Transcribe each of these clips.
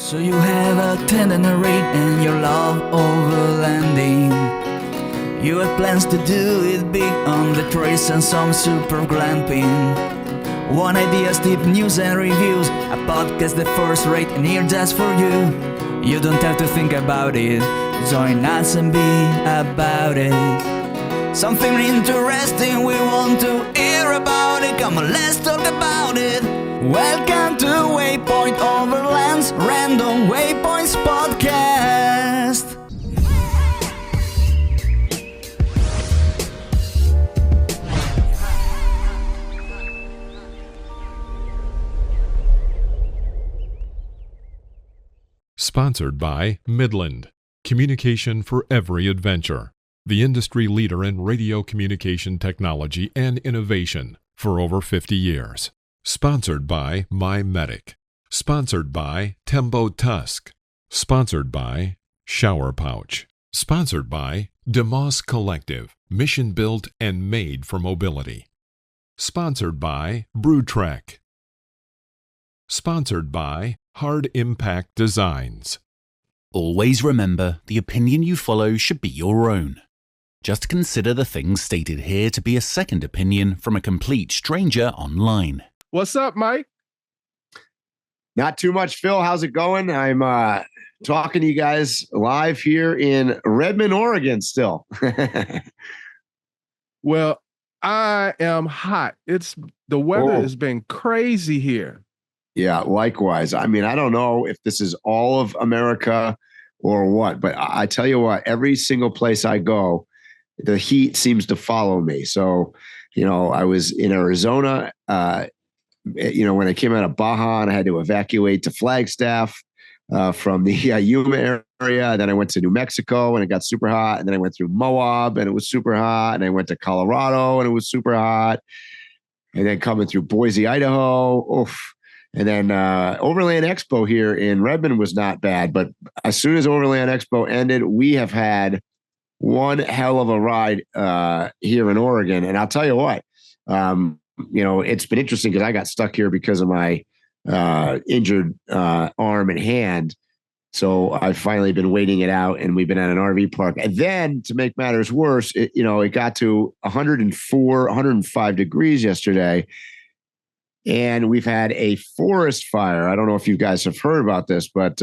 So you have a itinerary and you love overlanding. You have plans to do it big on the trace and some super glamping. One ideas, tip, news and reviews. A podcast the first rate and here just for you. You don't have to think about it. Join us and be about it. Something interesting we want to hear about it. Come on, let's talk about it. Welcome to Waypoint Overland's Random Waypoints podcast. Sponsored by Midland, communication for every adventure. The industry leader in radio communication technology and innovation for over 50 years. Sponsored by MyMedic. Sponsored by Tembo Tusk. Sponsored by Shower Pouch. Sponsored by DeMoss Collective, mission built and made for mobility. Sponsored by BrewTrek. Sponsored by Hard Impact Designs. Always remember, the opinion you follow should be your own. Just consider the things stated here to be a second opinion from a complete stranger online. What's up, Mike? Not too much, Phil. How's it going? I'm talking to you guys live here in Redmond, Oregon still. Well, I am hot. The weather has been crazy here. Yeah, likewise. I mean, I don't know if this is all of America or what, but I tell you what, every single place I go, the heat seems to follow me. So, I was in Arizona, when I came out of Baja and I had to evacuate to Flagstaff from the Yuma area. Then I went to New Mexico and it got super hot. And then I went through Moab and it was super hot. And I went to Colorado and it was super hot. And then coming through Boise, Idaho. Oof. And then Overland Expo here in Redmond was not bad. But as soon as Overland Expo ended, we have had one hell of a ride here in Oregon. And I'll tell you what, it's been interesting because I got stuck here because of my injured arm and hand. So I've finally been waiting it out and we've been at an RV park. And then to make matters worse, it got to 104, 105 degrees yesterday. And we've had a forest fire. I don't know if you guys have heard about this, but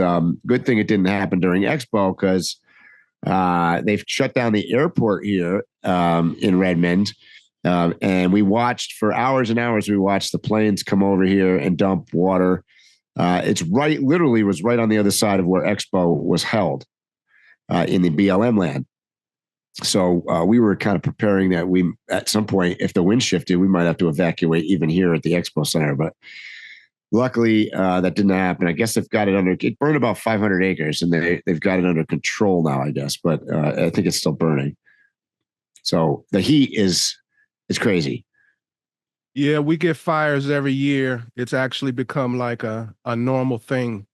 good thing it didn't happen during Expo because they've shut down the airport here in Redmond. And we watched for hours and hours. We watched the planes come over here and dump water. Literally was right on the other side of where Expo was held in the BLM land. So we were kind of preparing that at some point, if the wind shifted, we might have to evacuate even here at the Expo Center. But luckily, that didn't happen. I guess they've got it it burned about 500 acres and they've got it under control now, I guess. But I think it's still burning. So the heat it's crazy. Yeah, we get fires every year. It's actually become like a normal thing.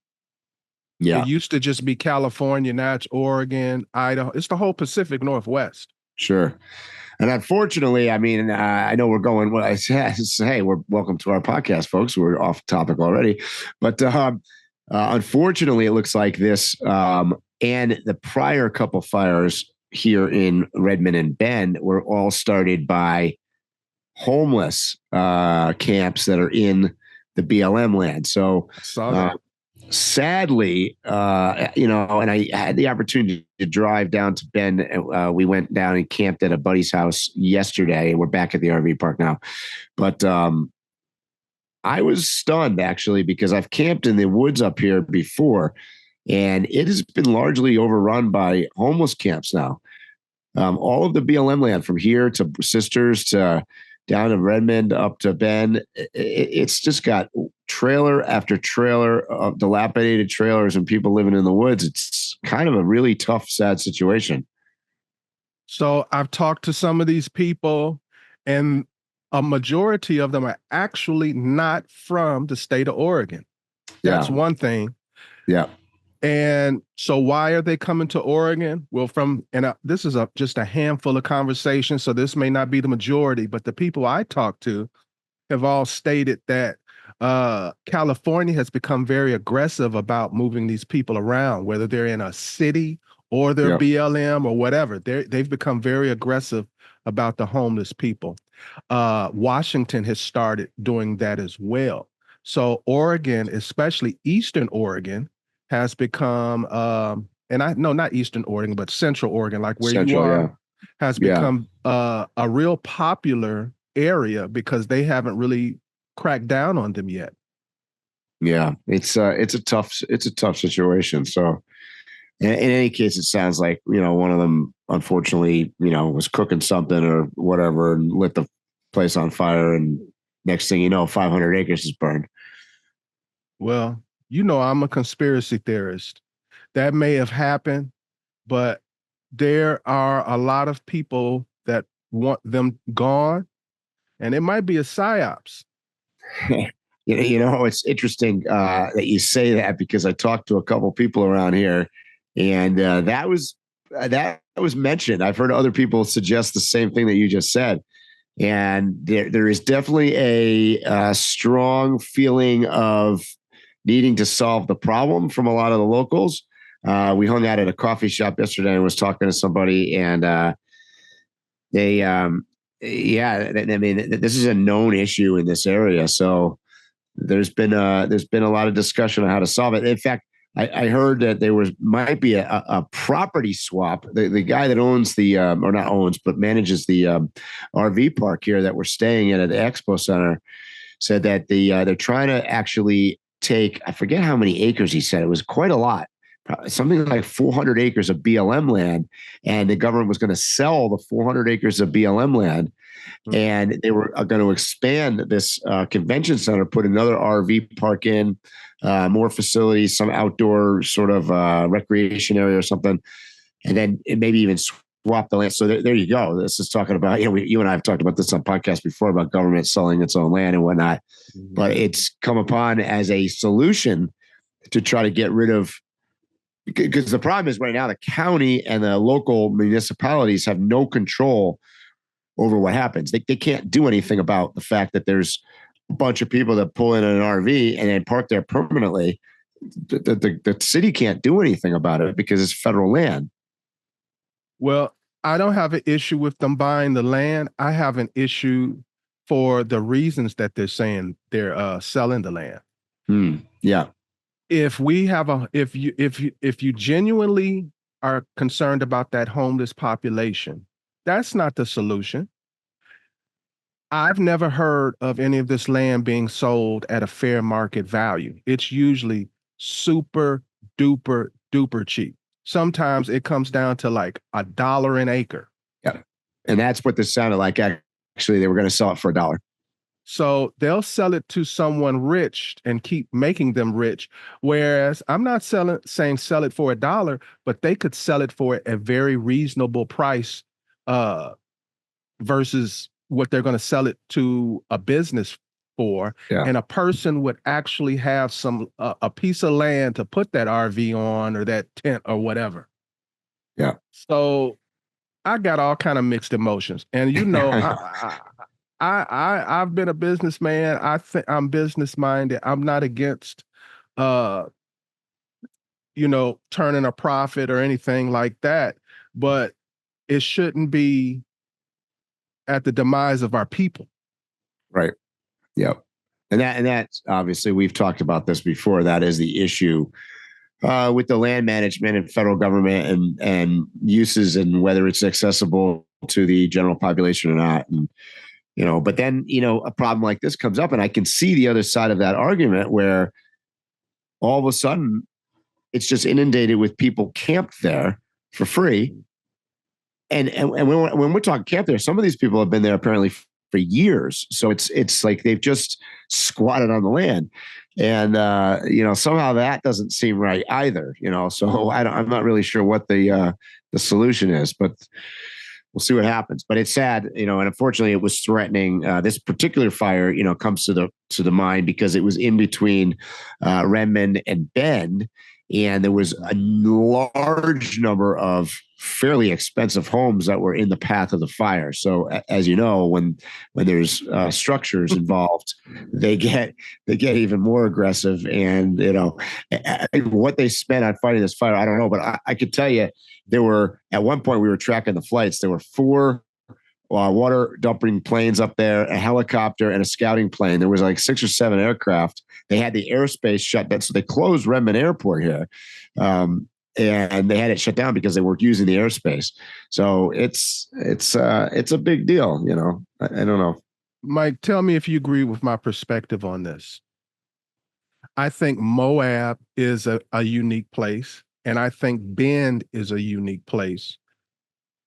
Yeah. It used to just be California. Now it's Oregon, Idaho. It's the whole Pacific Northwest. Sure. And unfortunately, I mean, I know we're going, well, hey, we're welcome to our podcast, folks. We're off topic already. But unfortunately, it looks like this and the prior couple fires here in Redmond and Bend were all started by homeless camps that are in the BLM land. So sadly, and I had the opportunity to drive down to Bend. We went down and camped at a buddy's house yesterday, and we're back at the RV park now. But I was stunned, actually, because I've camped in the woods up here before, and it has been largely overrun by homeless camps now. All of the BLM land from here to Sisters to down to Redmond up to Bend, it's just got trailer after trailer of dilapidated trailers and people living in the woods. It's kind of a really tough, sad situation. So I've talked to some of these people, and a majority of them are actually not from the state of Oregon. That's one thing. Yeah. And so why are they coming to Oregon? Well, this is just a handful of conversations, so this may not be the majority, but the people I talk to have all stated that California has become very aggressive about moving these people around, whether they're in a city or they're BLM or whatever. They've become very aggressive about the homeless people. Washington has started doing that as well. So Oregon, especially Eastern Oregon, has become, not Eastern Oregon, but Central Oregon, like where you are, has become a real popular area because they haven't really cracked down on them yet. Yeah, it's a tough situation. So in any case, it sounds like, one of them, unfortunately, was cooking something or whatever and lit the place on fire. And next thing you know, 500 acres is burned. Well, I'm a conspiracy theorist. That may have happened, but there are a lot of people that want them gone, and it might be a psyops. It's interesting that you say that, because I talked to a couple people around here, and that was mentioned. I've heard other people suggest the same thing that you just said, and there is definitely a strong feeling of needing to solve the problem from a lot of the locals. We hung out at a coffee shop yesterday and was talking to somebody, and this is a known issue in this area. So there's been a lot of discussion on how to solve it. In fact, I heard that there might be a property swap. The guy that owns or not owns, but manages the RV park here that we're staying at the Expo Center, said that they're trying to actually take, I forget how many acres he said. It was quite a lot. Something like 400 acres of BLM land, and the government was going to sell the 400 acres of BLM land, and they were going to expand this convention center, put another RV park in, more facilities, some outdoor sort of recreation area or something, and then maybe even swap the land. So there you go. This is talking about, you and I have talked about this on podcasts before about government selling its own land and whatnot, but it's come upon as a solution to try to get rid of. Because the problem is right now the county and the local municipalities have no control over what happens. They can't do anything about the fact that there's a bunch of people that pull in an RV and then park there permanently. The city can't do anything about it because it's federal land. Well, I don't have an issue with them buying the land. I have an issue for the reasons that they're saying they're selling the land. Yeah. If you genuinely are concerned about that homeless population, that's not the solution. I've never heard of any of this land being sold at a fair market value. It's usually super duper duper cheap. Sometimes it comes down to like $1 an acre. Yeah. And that's what this sounded like. Actually, they were going to sell it for $1. So they'll sell it to someone rich and keep making them rich. Whereas I'm not saying sell it for $1, but they could sell it for a very reasonable price versus what they're going to sell it to a business for. Yeah. And a person would actually have a piece of land to put that RV on or that tent or whatever. Yeah. So I got all kind of mixed emotions. And I've been a businessman. I'm business minded. I'm not against, turning a profit or anything like that, but it shouldn't be at the demise of our people. Right. Yeah. And that's obviously, we've talked about this before. That is the issue with the land management and federal government and uses and whether it's accessible to the general population or not. And, but then, a problem like this comes up, and I can see the other side of that argument where all of a sudden it's just inundated with people camped there for free. And when we're talking camp there, some of these people have been there apparently for years. So it's like they've just squatted on the land. And, somehow that doesn't seem right either, so I'm not really sure what the solution is, but we'll see what happens. But it's sad, and unfortunately it was threatening. This particular fire, comes to the mind because it was in between Redmond and Bend. and there was a large number of fairly expensive homes that were in the path of the fire. So as you know, when there's structures involved, they get even more aggressive. And what they spent on fighting this fire, I don't know, but I could tell you, there were, at one point we were tracking the flights, there were 4 water dumping planes up there, a helicopter, and a scouting plane. There was like 6 or 7 aircraft. They had the airspace shut down, so they closed Redmond Airport here, and they had it shut down because they weren't using the airspace. So it's a big deal. I don't know. Mike, tell me if you agree with my perspective on this. I think MOAB is a unique place, and I think Bend is a unique place.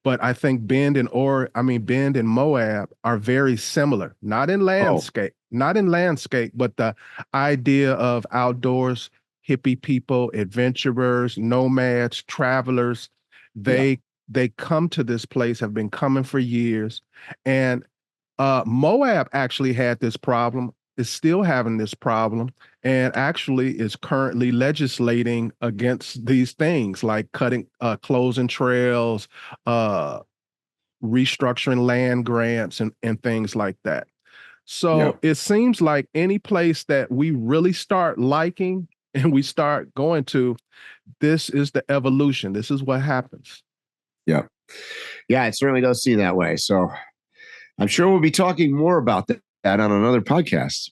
But I think Bend and MOAB are very similar, not in landscape, but the idea of outdoors, hippie people, adventurers, nomads, travelers, they come to this place, have been coming for years. And MOAB actually had this problem, is still having this problem, and actually is currently legislating against these things like closing trails, restructuring land grants and things like that. So it seems like any place that we really start liking and we start going to, this is the evolution. This is what happens. Yeah. Yeah, it certainly does seem that way. So I'm sure we'll be talking more about that on another podcast.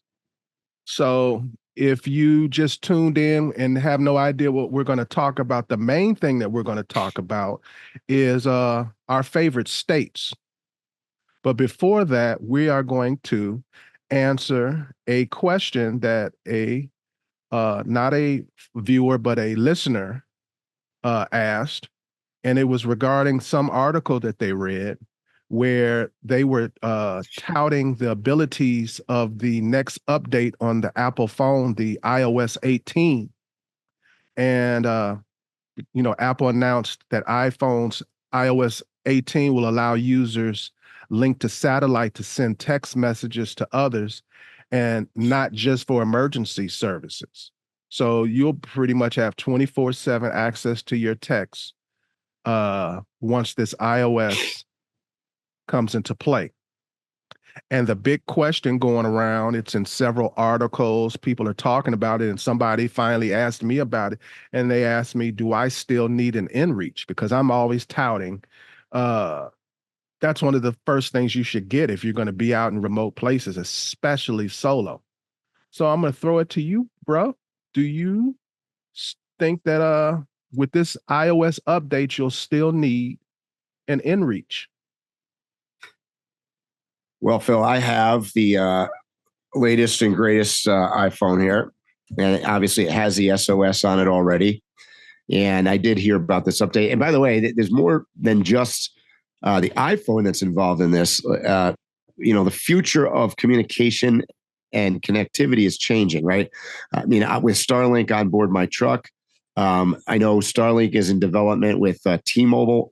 So if you just tuned in and have no idea what we're going to talk about, the main thing that we're going to talk about is our favorite states. But before that, we are going to answer a question that not a viewer, but a listener asked. And it was regarding some article that they read where they were touting the abilities of the next update on the Apple phone, the iOS 18. And, Apple announced that iPhone's iOS 18 will allow users linked to satellite to send text messages to others, and not just for emergency services. So you'll pretty much have 24/7 access to your texts once this iOS comes into play. And the big question going around, it's in several articles, people are talking about it, and somebody finally asked me about it, and they asked me, do I still need an InReach? Because I'm always touting, that's one of the first things you should get if you're going to be out in remote places, especially solo. So I'm going to throw it to you, bro. Do you think that with this iOS update, you'll still need an InReach? Well, Phil, I have the latest and greatest iPhone here, and obviously it has the SOS on it already. And I did hear about this update. And by the way, there's more than just the iPhone that's involved in this. The future of communication and connectivity is changing, right? I mean, with Starlink on board my truck, I know Starlink is in development with T-Mobile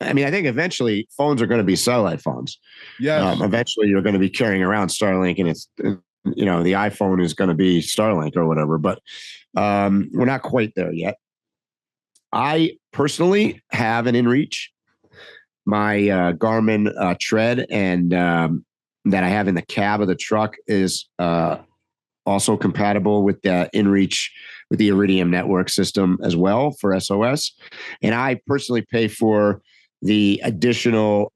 I think eventually phones are going to be satellite phones. Yes. Eventually you're going to be carrying around Starlink, and it's, the iPhone is going to be Starlink or whatever, but we're not quite there yet. I personally have an InReach. My GARMIN tread and that I have in the cab of the truck is also compatible with the InReach, with the Iridium network system as well for SOS. And I personally pay for the additional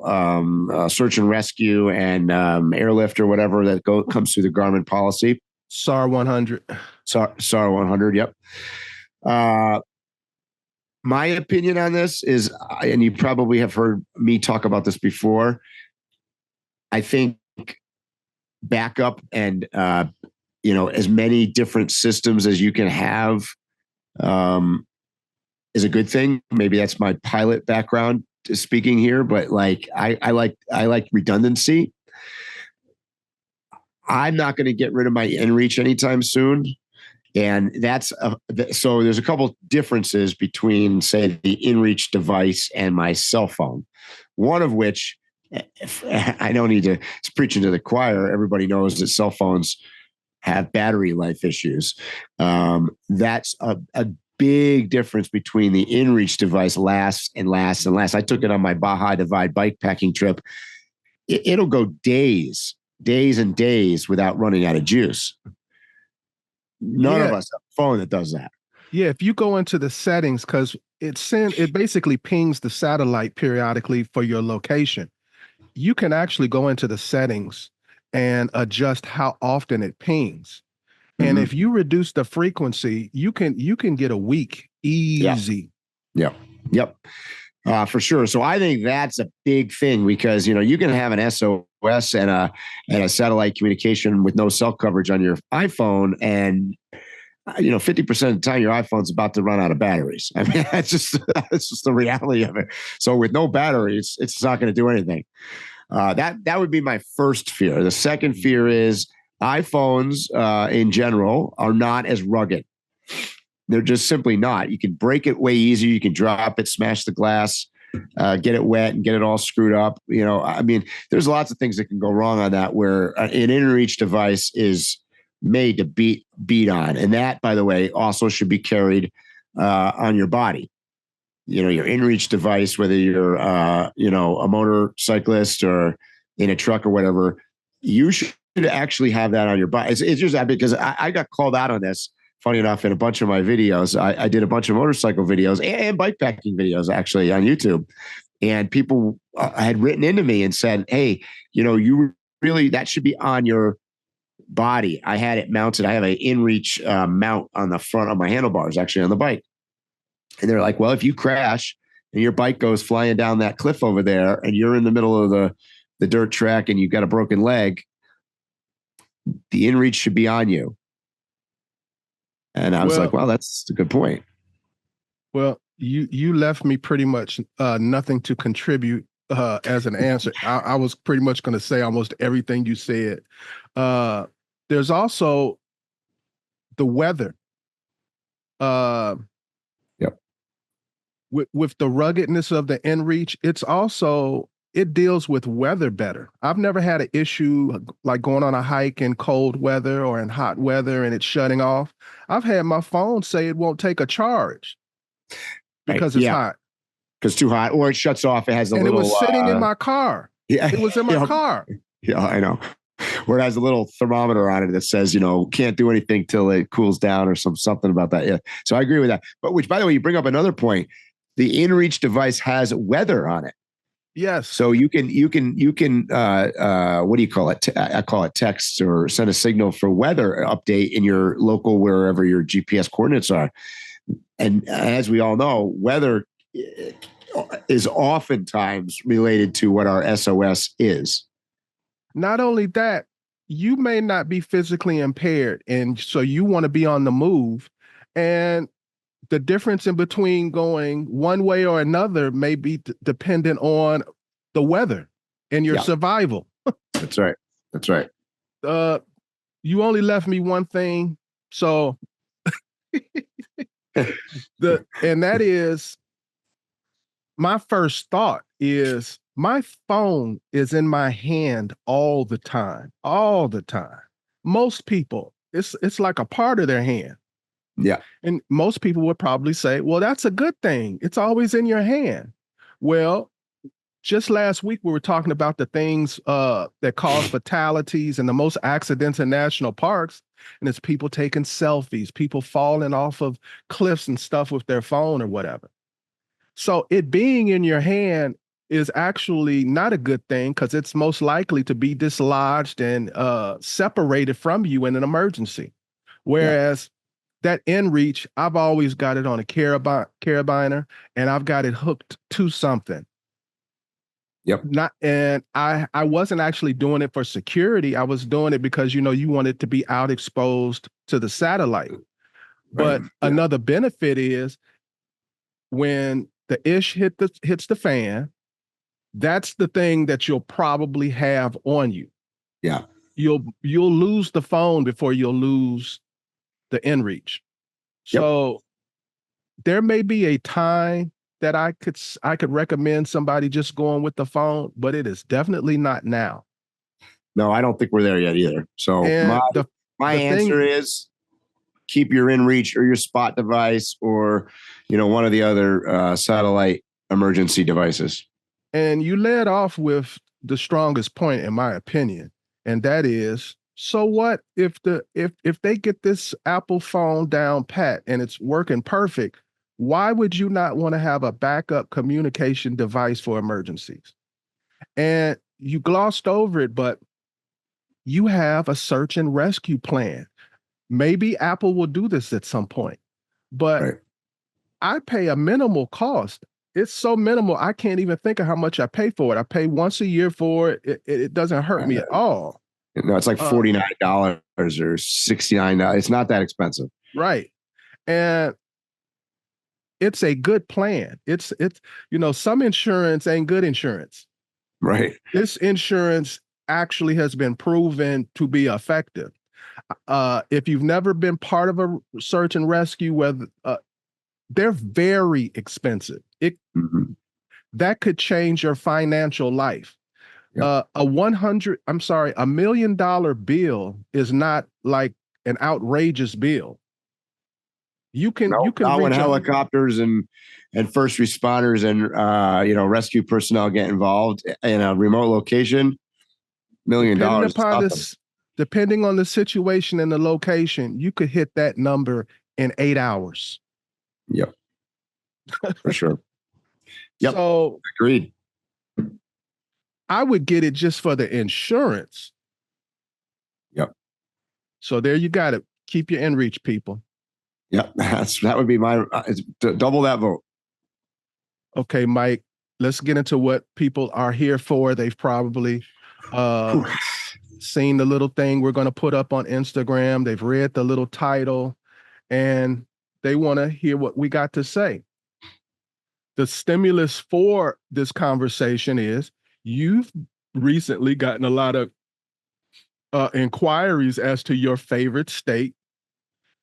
search and rescue and airlift or whatever that comes through the GARMIN policy. SAR 100. SAR 100, yep. My opinion on this is, and you probably have heard me talk about this before, I think backup and as many different systems as you can have is a good thing. Maybe that's my pilot background speaking here, but I like redundancy. I'm not going to get rid of my InReach anytime soon. And so there's a couple differences between, say, the InReach device and my cell phone. One of which, I don't need to, it's preaching to the choir. Everybody knows that cell phones have battery life issues. That's a big difference between the InReach device lasts and lasts and lasts. I took it on my Baja Divide bike packing trip. It'll go days and days without running out of juice. None of us have a phone that does that. Yeah, if you go into the settings, because it basically pings the satellite periodically for your location. You can actually go into the settings and adjust how often it pings. And if you reduce the frequency, you can get a week easy. Yep. For sure. So I think that's a big thing because, you can have an SOS and a satellite communication with no cell coverage on your iPhone. And, 50% of the time your iPhone's about to run out of batteries. I mean, that's just the reality of it. So with no batteries, it's not going to do anything. That would be my first fear. The second fear is iPhones in general are not as rugged. They're just simply not. You can break it way easier. You can drop it, smash the glass, get it wet and get it all screwed up. There's lots of things that can go wrong on that where an InReach device is made to beat on. And that, by the way, also should be carried on your body. Your InReach device, whether you're, a motorcyclist or in a truck or whatever, you should actually have that on your body. It's just that because I got called out on this, funny enough, in a bunch of my videos. I did a bunch of motorcycle videos and bike packing videos actually on YouTube. And people had written into me and said, hey, you really, that should be on your body. I had it mounted. I have an InReach mount on the front of my handlebars, actually on the bike. And they're like, well, if you crash and your bike goes flying down that cliff over there and you're in the middle of the dirt track and you've got a broken leg, the InReach should be on you. And I was like, well, that's a good point. Well, you left me pretty much nothing to contribute as an answer. I was pretty much going to say almost everything you said. There's also the weather. With the ruggedness of the InReach, it deals with weather better. I've never had an issue like going on a hike in cold weather or in hot weather and it's shutting off. I've had my phone say it won't take a charge because it's hot. Because it's too hot, or it shuts off. It has it was sitting in my car. Yeah, it was in my car. Yeah, I know. Where it has a little thermometer on it that says, can't do anything till it cools down or something about that. Yeah. So I agree with that. But which, by the way, you bring up another point. The InReach device has weather on it. Yes. So you can what do you call it? I call it text or send a signal for weather update in your local, wherever your GPS coordinates are. And as we all know, weather is oftentimes related to what our SOS is. Not only that, you may not be physically impaired, and so you want to be on the move. And the difference in between going one way or another may be dependent on the weather and your survival. That's right. You only left me one thing. So and that is, my first thought is my phone is in my hand all the time. Most people, it's like a part of their hand. Yeah. And most people would probably say, well, that's a good thing. It's always in your hand. Well, just last week, we were talking about the things that cause fatalities and the most accidents in national parks. And it's people taking selfies, people falling off of cliffs and stuff with their phone or whatever. So it being in your hand is actually not a good thing because it's most likely to be dislodged and separated from you in an emergency. Whereas that InReach, I've always got it on a carabiner and I've got it hooked to something. Yep. I wasn't actually doing it for security. I was doing it because, you want it to be out exposed to the satellite. But another benefit is when the ish hits the fan, that's the thing that you'll probably have on you. Yeah. You'll lose the phone before you'll lose the InReach. So there may be a time that I could recommend somebody just going with the phone, but it is definitely not now. No, I don't think we're there yet either. So my answer is keep your InReach or your Spot device or, one of the other satellite emergency devices. And you led off with the strongest point, in my opinion, and that is, so what if they get this Apple phone down pat and it's working perfect? Why would you not want to have a backup communication device for emergencies? And you glossed over it, but you have a search and rescue plan. Maybe Apple will do this at some point, but right. I pay a minimal cost. It's so minimal, I can't even think of how much I pay for it. I pay once a year for it. It doesn't hurt me at all. No, it's like $49 or $69. It's not that expensive. Right. And it's a good plan. It's some insurance ain't good insurance. Right. This insurance actually has been proven to be effective. If you've never been part of a search and rescue, whether they're very expensive. That could change your financial life. Yep. $1 million bill is not like an outrageous bill. You can not when helicopters and first responders and rescue personnel get involved in a remote location. $1 million. Depending on the situation and the location, you could hit that number in 8 hours. Yep. For sure. Yep. So agreed. I would get it just for the insurance. Yep. So there you got it. Keep your InReach, people. Yep. That would be my double that vote. Okay, Mike, let's get into what people are here for. They've probably seen the little thing we're going to put up on Instagram. They've read the little title and they want to hear what we got to say. The stimulus for this conversation is you've recently gotten a lot of inquiries as to your favorite state,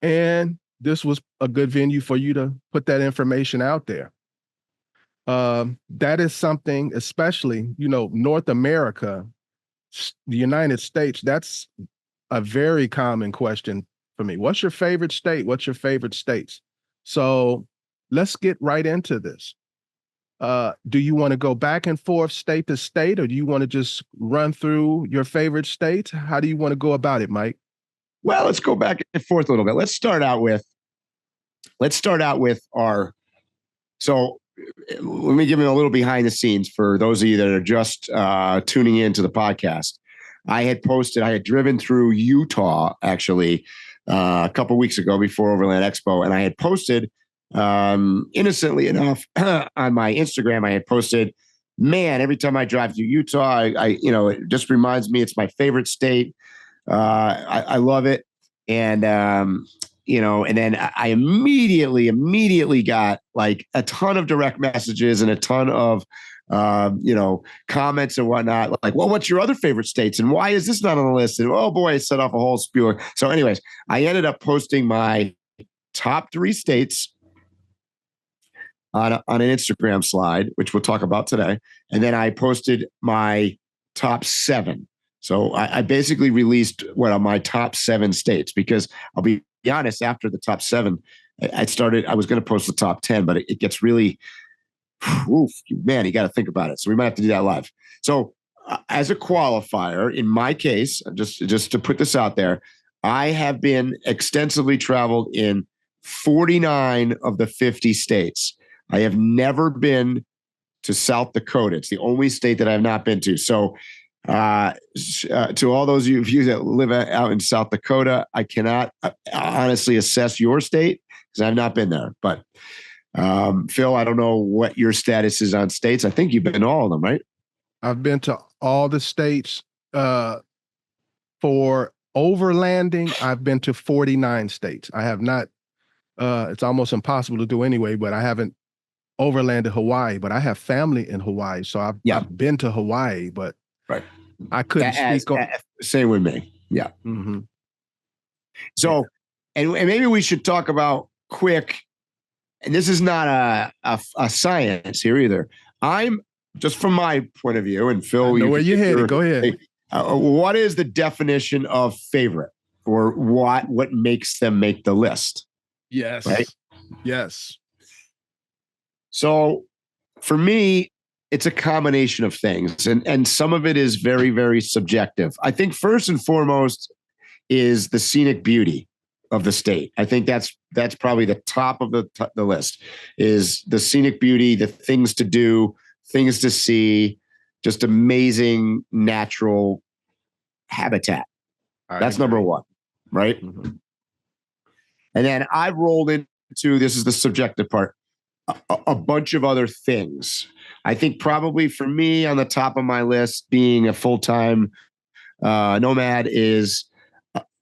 and this was a good venue for you to put that information out there. That is something, especially, North America, the United States, that's a very common question for me. What's your favorite state? What's your favorite states? So let's get right into this. Do you want to go back and forth state to state, or do you want to just run through your favorite states? How do you want to go about it, Mike? Well, let's go back and forth a little bit. Let's start out with so let me give you a little behind the scenes for those of you that are just tuning into the podcast. I had driven through Utah actually a couple of weeks ago before Overland Expo, and I had posted innocently enough on my Instagram, I had posted, man, every time I drive through Utah, it just reminds me it's my favorite state. I love it. And, and then I immediately got like a ton of direct messages and a ton of, comments and whatnot. Like, well, what's your other favorite states? And why is this not on the list? And oh boy, I set off a whole spew. So anyways, I ended up posting my top 3 states on an Instagram slide, which we'll talk about today. And then I posted my top 7. So I basically released my top 7 states, because I'll be honest, after the top 7, I was going to post the top 10, but it gets really, man, you got to think about it. So we might have to do that live. So as a qualifier, in my case, just to put this out there, I have been extensively traveled in 49 of the 50 states. I have never been to South Dakota. It's the only state that I have not been to. So to all those of you that live out in South Dakota, I cannot honestly assess your state because I've not been there. But Phil, I don't know what your status is on states. I think you've been to all of them, right? I've been to all the states. For overlanding, I've been to 49 states. I have not, it's almost impossible to do anyway, but I haven't overlanded Hawaii, but I have family in Hawaii. So I've been to Hawaii, but right. I couldn't speak on. Same with me. Yeah. Mm-hmm. So, and maybe we should talk about quick, and this is not a science here either. I'm just from my point of view, and Phil, I know where you're headed. Go ahead. What is the definition of favorite? or what makes them make the list. Yes. Right. Yes. So for me, it's a combination of things, and some of it is very, very subjective. I think first and foremost is the scenic beauty of the state. I think that's probably the top of the list, is the scenic beauty, the things to do, things to see, just amazing natural habitat. That's number one, right? Mm-hmm. And then I've rolled into, this is the subjective part, a bunch of other things. I think probably for me on the top of my list, being a full-time nomad, is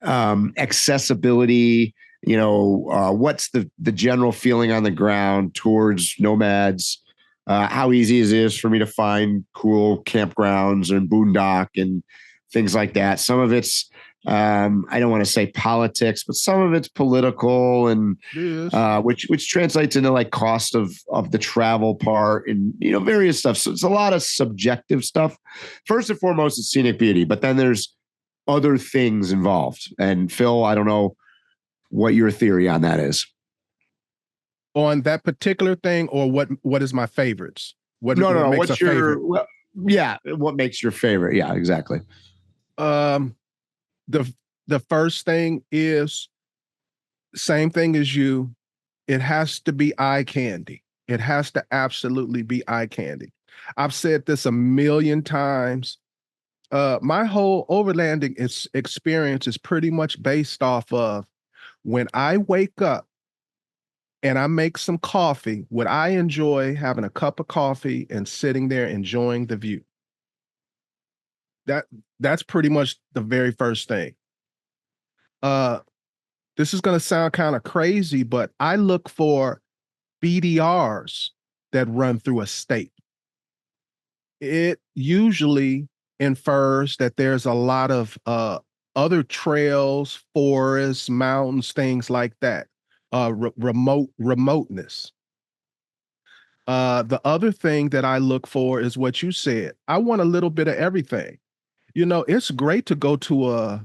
accessibility. What's the general feeling on the ground towards nomads? How easy it is for me to find cool campgrounds and boondock and things like that. Some of it's, I don't want to say politics, but some of it's political, and which translates into like cost of the travel part, and various stuff. So it's a lot of subjective stuff. First and foremost, it's scenic beauty, but then there's other things involved. And Phil, I don't know what your theory on that is. On that particular thing, or what is my favorites? What makes what's your favorite? What makes your favorite? Yeah, exactly. The first thing is same thing as you. It has to be eye candy. It has to absolutely be eye candy. I've said this a million times. My whole overlanding experience is pretty much based off of when I wake up and I make some coffee, would I enjoy having a cup of coffee and sitting there enjoying the view? That's pretty much the very first thing. This is going to sound kind of crazy, but I look for BDRs that run through a state. It usually infers that there's a lot of other trails, forests, mountains, things like that. Remoteness. The other thing that I look for is what you said. I want a little bit of everything. It's great to go to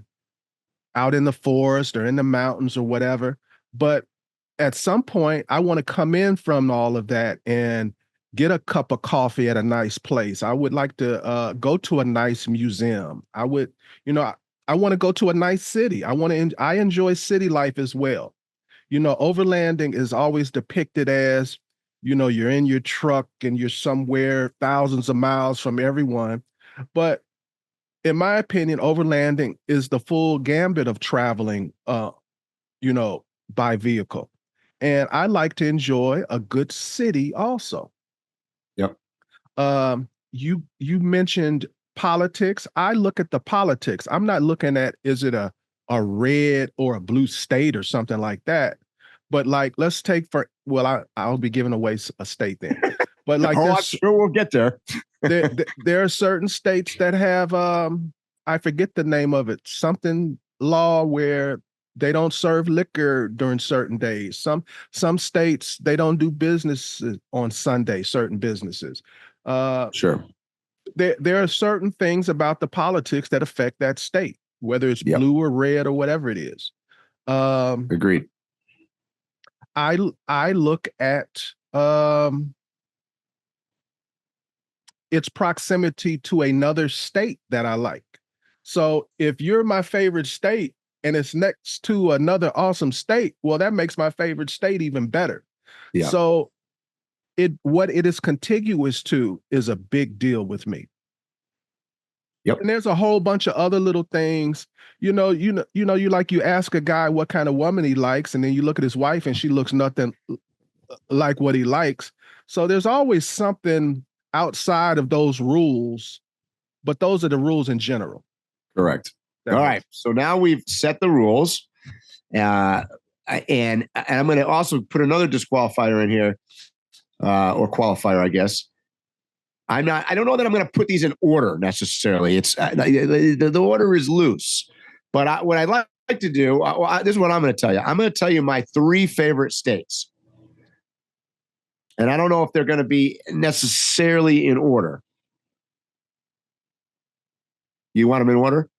out in the forest or in the mountains or whatever, but at some point I want to come in from all of that and get a cup of coffee at a nice place. I would like to go to a nice museum. I would, I want to go to a nice city. I enjoy city life as well. Overlanding is always depicted as, you're in your truck and you're somewhere thousands of miles from everyone. But in my opinion, overlanding is the full gambit of traveling, by vehicle. And I like to enjoy a good city also. Yep. You mentioned politics. I look at the politics. I'm not looking at, is it a red or a blue state or something like that. But like, let's take I'll be giving away a state then. But like, I'm sure we'll get there. there are certain states that have, I forget the name of it, something law where they don't serve liquor during certain days. Some states, they don't do business on Sunday, certain businesses. Sure. There are certain things about the politics that affect that state, whether it's blue or red or whatever it is. Agreed. I look at its proximity to another state that I like. So if you're my favorite state and it's next to another awesome state, well, that makes my favorite state even better. Yeah. So what it is contiguous to is a big deal with me. Yep. And there's a whole bunch of other little things, you ask a guy what kind of woman he likes, and then you look at his wife and she looks nothing like what he likes. So there's always something outside of those rules, but those are the rules in general. Correct. All right. So now we've set the rules, and I'm going to also put another disqualifier in here, or qualifier, I guess. I don't know that I'm going to put these in order necessarily. It's the order is loose, but what I'd like to do, this is what I'm going to tell you. I'm going to tell you my 3 favorite states. And I don't know if they're going to be necessarily in order. You want them in order?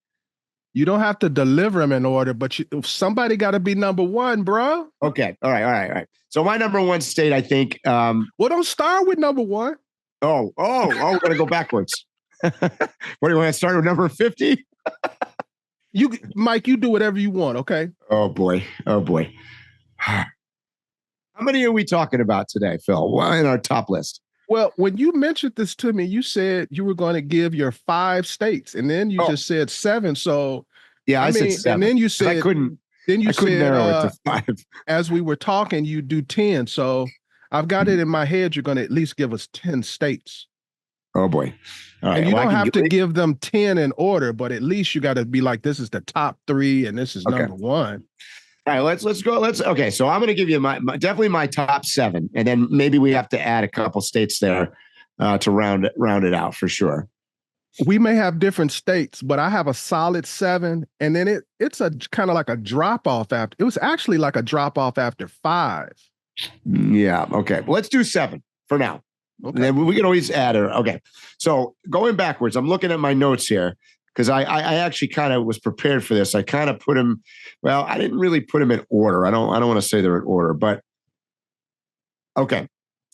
You don't have to deliver them in order, but somebody got to be number one, bro. Okay. All right. So my number one state, I think. Well, don't start with number one. We're gonna go backwards. What do you want to start with number 50? Mike, you do whatever you want, okay? Oh boy. How many are we talking about today, Phil? Well, in our top list. Well, when you mentioned this to me, you said you were going to give your 5 states, and then you just said 7. So yeah, I said 7. And then you said I couldn't narrow it to 5. As we were talking, you do 10. So I've got it in my head. You're going to at least give us 10 states. Oh boy. All right. And you don't have to give them 10 in order, but at least you got to be like, this is the top 3 and this is number 1. All right, let's go. Okay. So I'm going to give you my definitely my top 7, and then maybe we have to add a couple states there to round it out for sure. We may have different states, but I have a solid 7, and then it's a kind of like a drop off after. It was actually like a drop off after 5. Yeah. Okay. Well, let's do 7 for now. Okay. And then we can always add her. Okay. So going backwards, I'm looking at my notes here because I actually kind of was prepared for this. I kind of put them. Well, I didn't really put them in order. I don't want to say they're in order, but okay.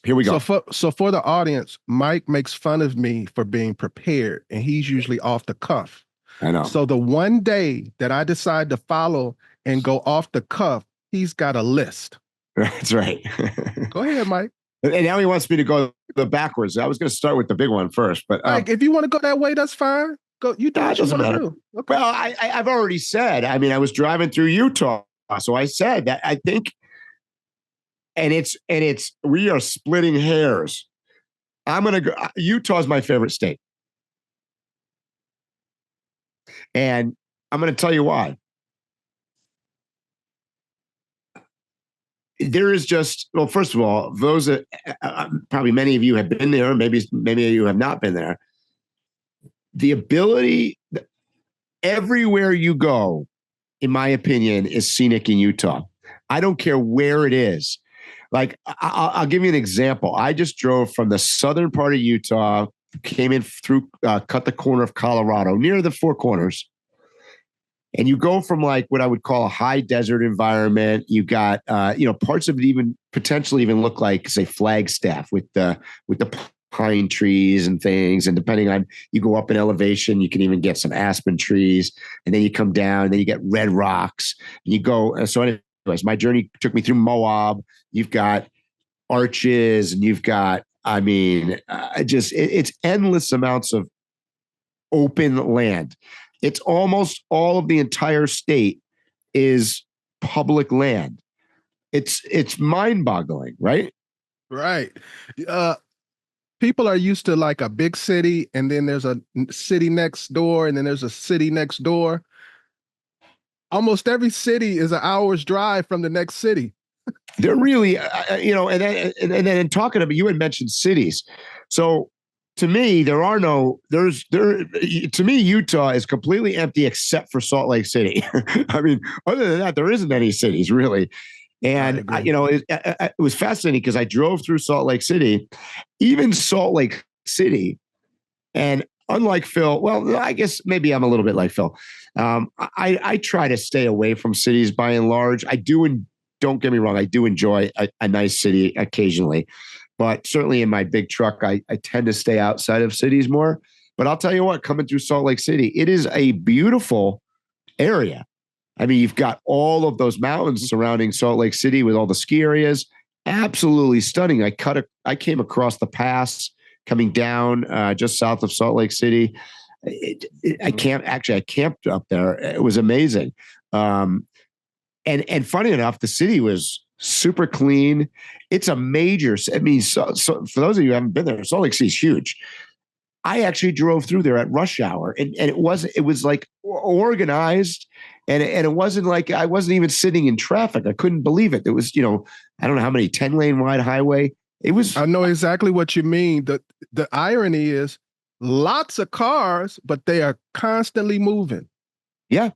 Here we go. So for the audience, Mike makes fun of me for being prepared, and he's usually off the cuff. I know. So the one day that I decide to follow and go off the cuff, he's got a list. That's right. Go ahead, Mike. And now he wants me to go the backwards. I was going to start with the big one first, but Mike, if you want to go that way, that's fine. Go. You do what you want to do. Okay. Well, I've already said. I mean, I was driving through Utah, so I said that I think, and it's we are splitting hairs. I'm going to go. Utah's my favorite state, and I'm going to tell you why. There is just, well, first of all, those that probably many of you have been there, maybe you have not been there. The ability, everywhere you go, in my opinion, is scenic in Utah. I don't care where it is. Like, I'll give you an example. I just drove from the southern part of Utah, came in through, cut the corner of Colorado, near the Four Corners. And you go from like what I would call a high desert environment. You got, parts of it even potentially even look like, say, Flagstaff with the pine trees and things. And depending on, you go up in elevation, you can even get some aspen trees. And then you come down, and then you get red rocks. And you go. So anyways, my journey took me through MOAB. You've got arches, and you've got, it's endless amounts of open land. It's almost all of the entire state is public land. It's mind-boggling, right? Right. People are used to like a big city, and then there's a city next door, and then there's a city next door. Almost every city is an hour's drive from the next city. They're really, and then talking about, you had mentioned cities. So to me, to me, Utah is completely empty except for Salt Lake City. I mean, other than that, there isn't any cities really. And, it was fascinating because I drove through Salt Lake City, even Salt Lake City. And unlike Phil, well, I guess maybe I'm a little bit like Phil. I try to stay away from cities by and large. I do, and don't get me wrong, I do enjoy a nice city occasionally. But certainly in my big truck, I tend to stay outside of cities more. But I'll tell you what, coming through Salt Lake City, it is a beautiful area. I mean, you've got all of those mountains surrounding Salt Lake City with all the ski areas. Absolutely stunning. I came across the pass coming down just south of Salt Lake City. I camped up there. It was amazing. And funny enough, the city was super clean. It's a major, so for those of you who haven't been there, Salt Lake City is huge. I actually drove through there at rush hour, and it was like organized, and it wasn't like I wasn't even sitting in traffic. I couldn't believe it. It was, I don't know how many 10-lane wide highway. It was. I know exactly what you mean. The irony is lots of cars, but they are constantly moving. Yeah.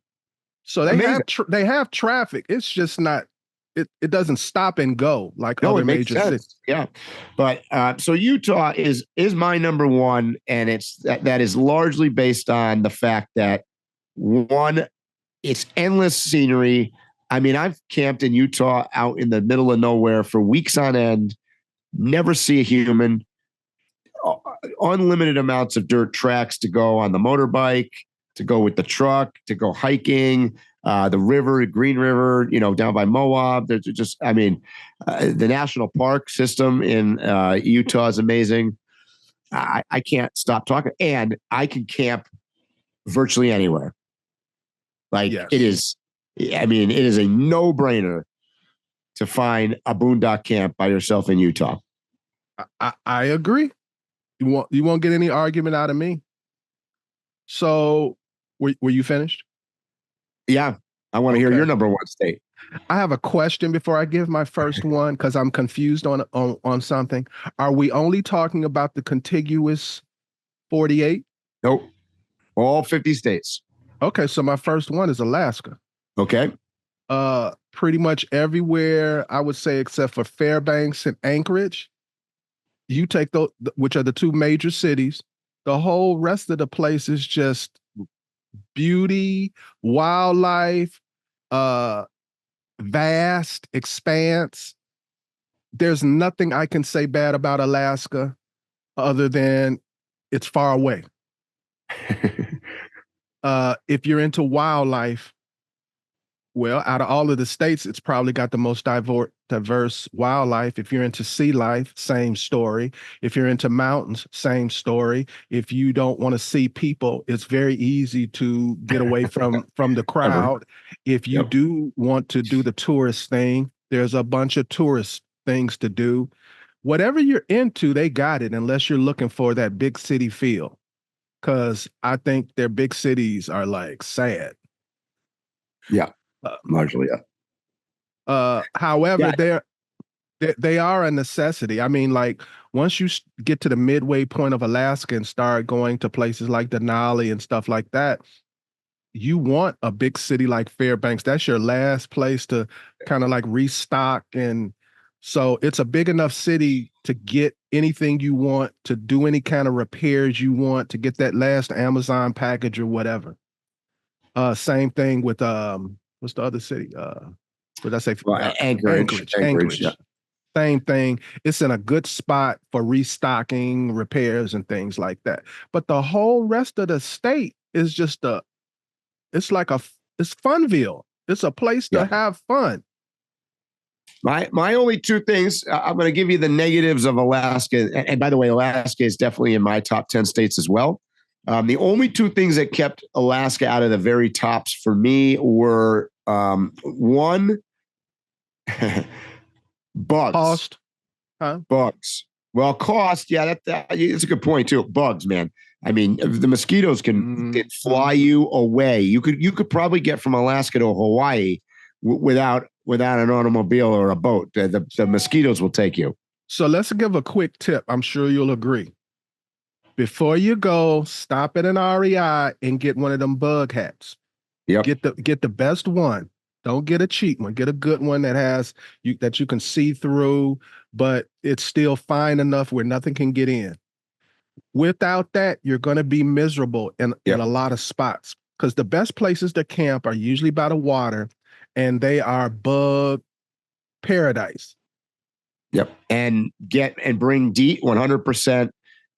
So they have traffic. It's just not. It doesn't stop and go like other major cities. Yeah. But so Utah is my number one, and that is largely based on the fact that One, it's endless scenery. I mean, I've camped in Utah out in the middle of nowhere for weeks on end, never see a human, unlimited amounts of dirt tracks to go on the motorbike, to go with the truck, to go hiking, the river, Green River, down by MOAB. There's just, the national park system in Utah is amazing. I can't stop talking. And I can camp virtually anywhere. Like Yes. it is a no-brainer to find a boondock camp by yourself in Utah. I agree. You won't get any argument out of me. So were you finished? Yeah. I want to hear your number one state. I have a question before I give my first one, because I'm confused on something. Are we only talking about the contiguous 48? Nope. All 50 states. Okay, so my first one is Alaska. Okay. Pretty much everywhere, I would say, except for Fairbanks and Anchorage. You take those, which are the two major cities. The whole rest of the place is just beauty, wildlife, vast expanse. There's nothing I can say bad about Alaska other than it's far away. If you're into wildlife, well, out of all of the states, it's probably got the most diverse wildlife. If you're into sea life, same story. If you're into mountains, same story. If you don't want to see people, it's very easy to get away from the crowd. If you do want to do the tourist thing, there's a bunch of tourist things to do. Whatever you're into, they got it, unless you're looking for that big city feel. Because I think their big cities are like sad. Yeah. Largely, yeah. However, they are a necessity. I mean, like once you get to the midway point of Alaska and start going to places like Denali and stuff like that, you want a big city like Fairbanks. That's your last place to kind of like restock. And so it's a big enough city to get anything you want, to do any kind of repairs you want, to get that last Amazon package or whatever. Same thing with what's the other city? What did I say? Anchorage. Yeah. Same thing. It's in a good spot for restocking, repairs, and things like that. But the whole rest of the state is just it's Funville. It's a place to have fun. My only two things, I'm going to give you the negatives of Alaska. And by the way, Alaska is definitely in my top 10 states as well. The only two things that kept Alaska out of the very tops for me were one, bugs. Cost. Huh? Bugs. Well, cost, yeah, that's a good point too. Bugs, man. I mean, the mosquitoes can fly you away. You could probably get from Alaska to Hawaii without an automobile or a boat. The mosquitoes will take you. So let's give a quick tip. I'm sure you'll agree. Before you go, stop at an REI and get one of them bug hats. Yep. Get the best one. Don't get a cheap one. Get a good one that you can see through, but it's still fine enough where nothing can get in. Without that, you're going to be miserable in a lot of spots, because the best places to camp are usually by the water, and they are bug paradise. Yep. And bring DEET 100%.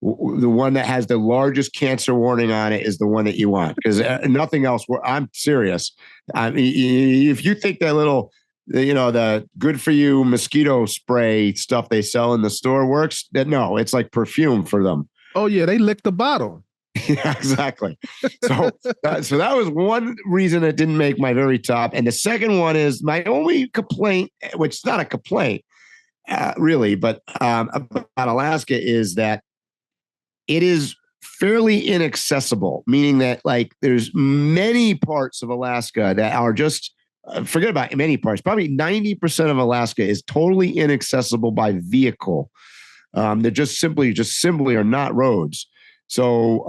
The one that has the largest cancer warning on it is the one that you want, because nothing else. I'm serious. I mean, if you think that little, the good for you mosquito spray stuff they sell in the store works, no, it's like perfume for them. Oh yeah, they lick the bottle. Yeah, exactly. So that was one reason it didn't make my very top. And the second one is my only complaint, which is not a complaint, really, but about Alaska, is that it is fairly inaccessible, meaning that like there's many parts of Alaska that are just, forget about many parts, probably 90% of Alaska is totally inaccessible by vehicle. They're just simply are not roads. So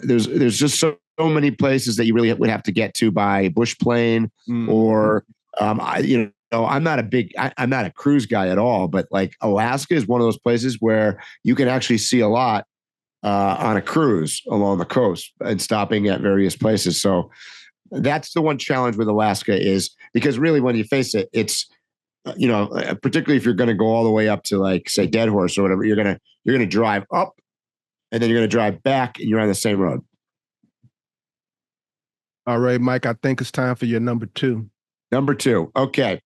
there's just so many places that you really would have to get to by bush plane or, I'm not a cruise guy at all, but like Alaska is one of those places where you can actually see a lot on a cruise along the coast and stopping at various places. So That's the one challenge with Alaska is because really when you face it, it's, particularly if you're going to go all the way up to like say Dead Horse or whatever, you're going to drive up and then you're going to drive back and you're on the same road. All right, Mike, I think it's time for your number 2. Number 2. Okay.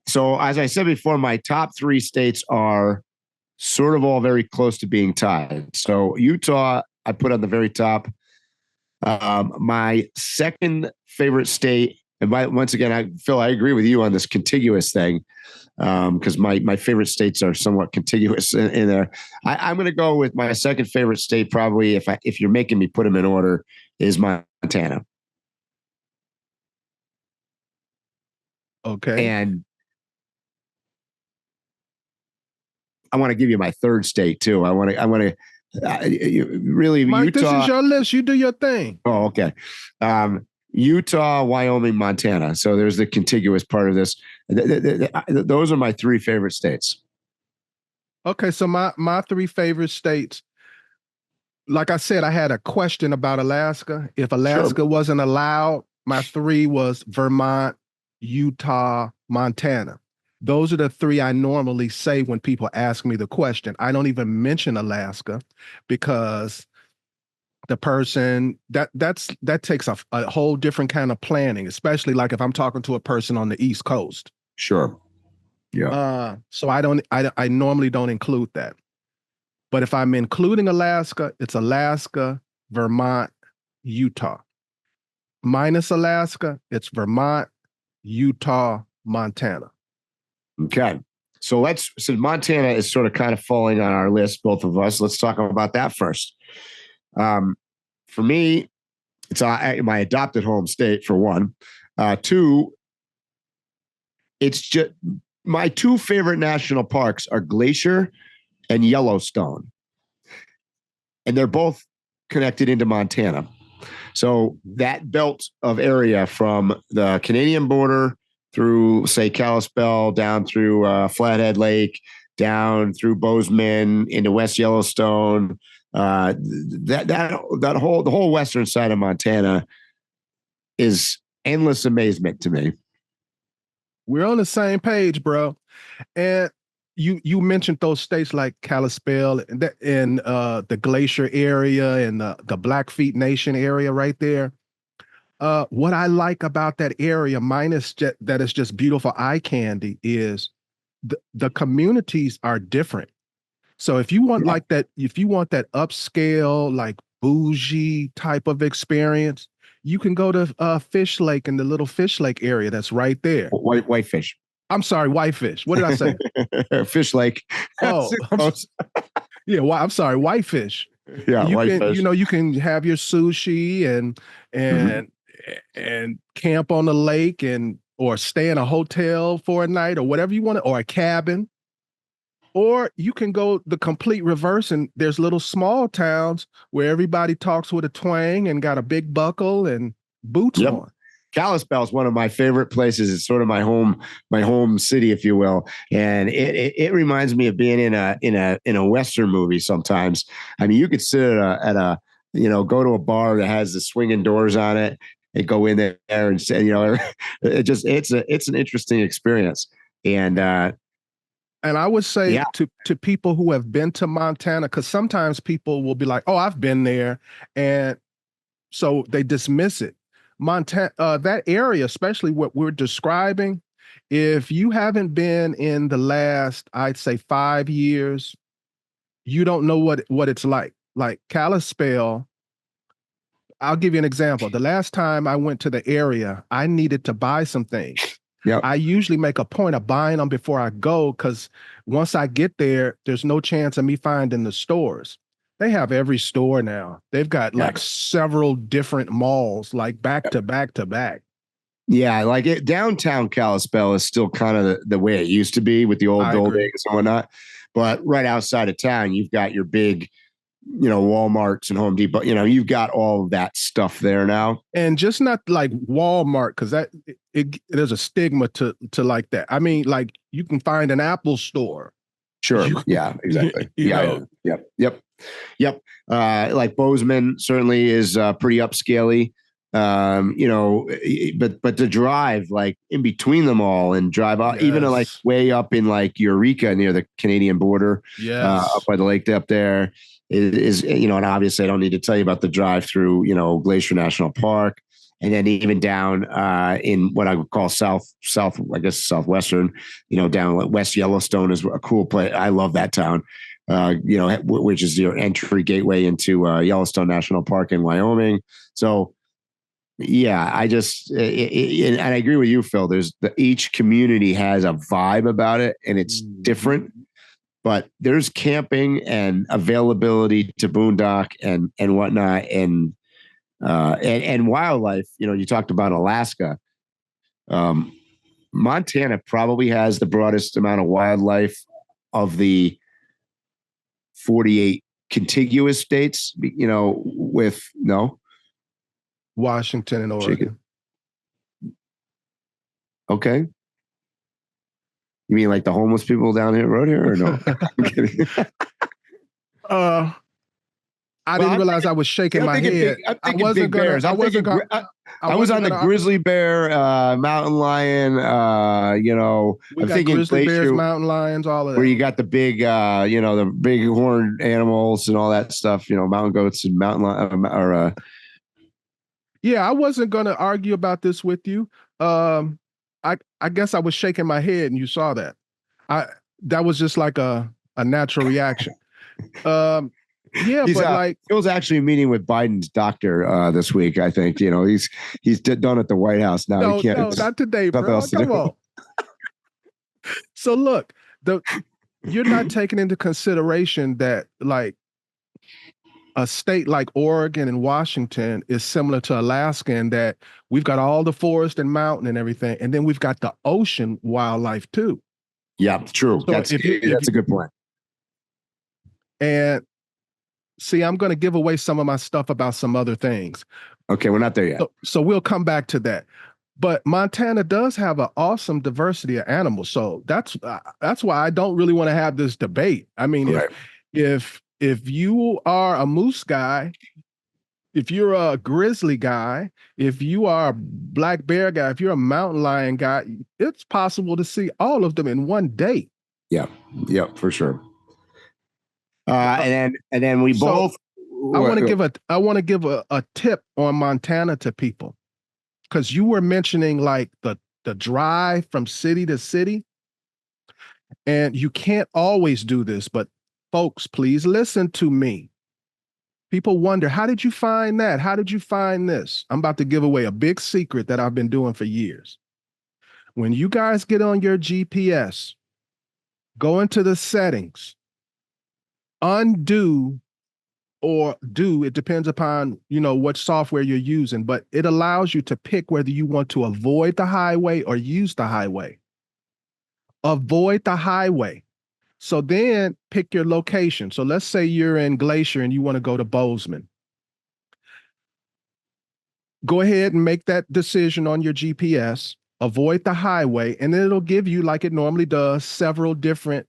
So as I said before, my top 3 states are sort of all very close to being tied. So Utah, I put on the very top. My second favorite state, and once again, Phil, I agree with you on this contiguous thing, because my favorite states are somewhat contiguous in there. I'm going to go with my second favorite state, probably if you're making me put them in order, is Montana. Okay. And I want to give you my third state too. I want to really, Mike, Utah. This is your list. You do your thing. Oh, okay. Utah, Wyoming, Montana. So there's the contiguous part of this. Those are my 3 favorite states. Okay, so my 3 favorite states. Like I said, I had a question about Alaska. If Alaska wasn't allowed, my 3 was Vermont, Utah, Montana. Those are the 3 I normally say when people ask me the question. I don't even mention Alaska because the person that takes a whole different kind of planning, especially like if I'm talking to a person on the East Coast. Sure. Yeah. So I normally don't include that. But if I'm including Alaska, it's Alaska, Vermont, Utah. Minus Alaska, it's Vermont, Utah, Montana. Okay. So since Montana is sort of kind of falling on our list, both of us, let's talk about that first. For me, it's my adopted home state, for one. 2, it's just my 2 favorite national parks are Glacier and Yellowstone. And they're both connected into Montana. So that belt of area from the Canadian border through, say, Kalispell, down through Flathead Lake, down through Bozeman into West Yellowstone, the whole western side of Montana is endless amazement to me. We're on the same page, bro. And you mentioned those states like Kalispell and the Glacier area and the Blackfeet Nation area right there. What I like about that area, minus that it's just beautiful eye candy, is the communities are different. So if you want that upscale, like bougie type of experience, you can go to Fish Lake and the little Fish Lake area that's right there. Whitefish. I'm sorry, Whitefish. What did I say? Fish Lake. Oh, yeah. I'm sorry, Whitefish. Yeah, Whitefish. You can have your sushi and camp on the lake or stay in a hotel for a night or whatever you want, or a cabin. Or you can go the complete reverse, and there's little small towns where everybody talks with a twang and got a big buckle and boots on. Kalispell is one of my favorite places. It's sort of my home city, if you will, and it reminds me of being in a Western movie. Sometimes, I mean, you could sit at a go to a bar that has the swinging doors on it and go in there and say, it's an interesting experience. And I would say to people who have been to Montana, because sometimes people will be like, "Oh, I've been there," and so they dismiss it. Montana, that area, especially what we're describing, if you haven't been in the last, I'd say 5 years, you don't know what it's like. Like Kalispell, I'll give you an example. The last time I went to the area, I needed to buy some things. Yep. I usually make a point of buying them before I go, because once I get there, there's no chance of me finding the stores. They have every store now. They've got like several different malls, like back to back to back. Yeah, like downtown Kalispell is still kind of the way it used to be with the old buildings and whatnot. But right outside of town, you've got your big, Walmarts and Home Depot. You've got all of that stuff there now. And just not like Walmart, because there's a stigma to like that. I mean, like you can find an Apple store. Sure. Yeah, exactly. Yep. Like Bozeman certainly is pretty upscaley. You know, but to drive like in between them all and drive out, even like way up in like Eureka near the Canadian border, up by the lake up there is, you know, and obviously I don't need to tell you about the drive through, you know, Glacier National Park. And then even down in what I would call I guess southwestern, you know, down West Yellowstone is a cool place. I love that town, you know, which is your entry gateway into Yellowstone National Park in Wyoming. So, yeah, and I agree with you, Phil. Each community has a vibe about it, and it's different. But there's camping and availability to boondock and whatnot, and wildlife. You know, you talked about Alaska. Montana probably has the broadest amount of wildlife of the 48 contiguous states. You know, Washington and Oregon. Okay. You mean like the homeless people down here road here, or no? I'm kidding. I didn't realize I was shaking my head. I wasn't going to. I was on the grizzly bear, mountain lion. You know, I'm thinking grizzly bears, mountain lions, all of that. Where you got the big, you know, the big horned animals and all that stuff. You know, mountain goats and mountain lion, Yeah, I wasn't going to argue about this with you. I guess I was shaking my head and you saw that. That was just like a natural reaction. But he was actually meeting with Biden's doctor this week. I think, you know, he's done at the White House now. No, not today, bro. Come on. So look, you're not taking into consideration that like a state like Oregon and Washington is similar to Alaska in that we've got all the forest and mountain and everything, and then we've got the ocean wildlife too. Yeah, true. So that's a good point. And see, I'm going to give away some of my stuff about some other things. Okay, we're not there yet. So we'll come back to that. But Montana does have an awesome diversity of animals. So that's why I don't really want to have this debate. I mean, right. If you are a moose guy, if you're a grizzly guy, if you are a black bear guy, if you're a mountain lion guy, it's possible to see all of them in one day. Yeah, for sure. And then we both. I want to give a tip on Montana to people, because you were mentioning like the drive from city to city, and you can't always do this, but folks, please listen to me. People wonder, how did you find that? How did you find this? I'm about to give away a big secret that I've been doing for years. When you guys get on your GPS, go into the settings, undo or do, it depends upon, you know, what software you're using, but it allows you to pick whether you want to avoid the highway or use the highway. Avoid the highway. So then pick your location. So let's say you're in Glacier and you want to go to Bozeman. Go ahead and make that decision on your GPS, avoid the highway, and then it'll give you, like it normally does, several different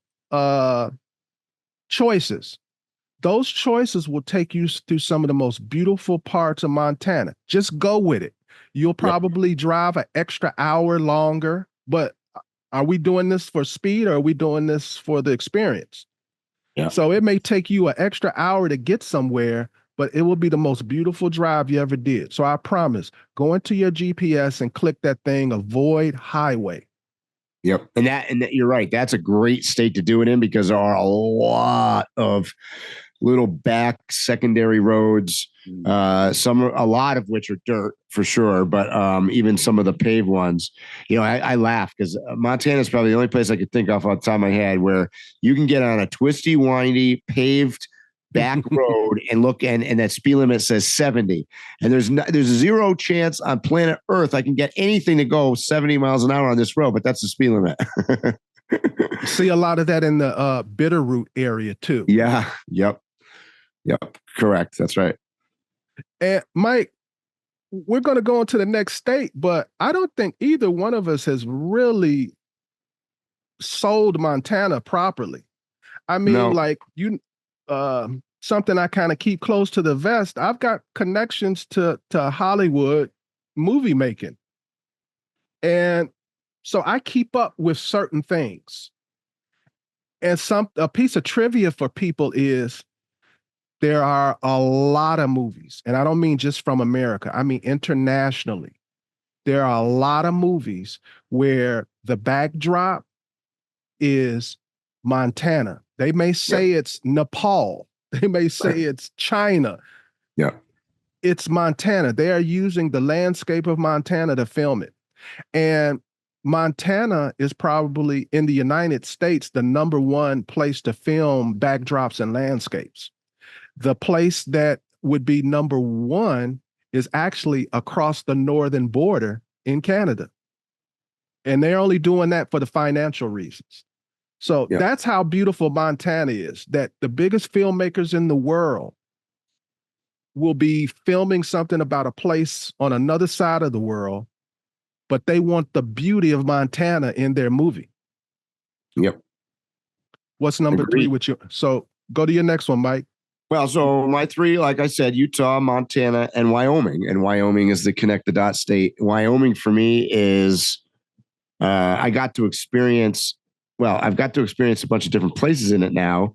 choices. Those choices will take you through some of the most beautiful parts of Montana. Just go with it. You'll probably drive an extra hour longer, but are we doing this for speed or are we doing this for the experience? Yeah. So it may take you an extra hour to get somewhere, but it will be the most beautiful drive you ever did. So I promise, go into your GPS and click that thing, avoid highway. Yep. And that you're right. That's a great state to do it in, because there are a lot of little back secondary roads, a lot of which are dirt for sure, but even some of the paved ones, you know, I laugh because Montana is probably the only place I could think of off the top of my head where you can get on a twisty, windy, paved back road and look, and that speed limit says 70, and there's zero chance on planet Earth I can get anything to go 70 miles an hour on this road, but that's the speed limit. See a lot of that in the Bitterroot area too. Yeah. Yep. Correct. That's right. And Mike, we're going to go into the next state, but I don't think either one of us has really sold Montana properly. I mean, like something I kind of keep close to the vest. I've got connections to Hollywood movie making. And so I keep up with certain things. And a piece of trivia for people is there are a lot of movies, and I don't mean just from America, I mean internationally. There are a lot of movies where the backdrop is Montana. They may say it's Nepal. They may say it's China. Yeah. It's Montana. They are using the landscape of Montana to film it. And Montana is probably in the United States the #1 place to film backdrops and landscapes. The place that would be #1 is actually across the northern border in Canada. And they're only doing that for the financial reasons. So that's how beautiful Montana is, that the biggest filmmakers in the world will be filming something about a place on another side of the world, but they want the beauty of Montana in their movie. Yep. What's number 3 with you? So go to your next one, Mike. Well, so my 3, like I said, Utah, Montana, and Wyoming. And Wyoming is the connect the dot state. Wyoming for me is, I've got to experience a bunch of different places in it now.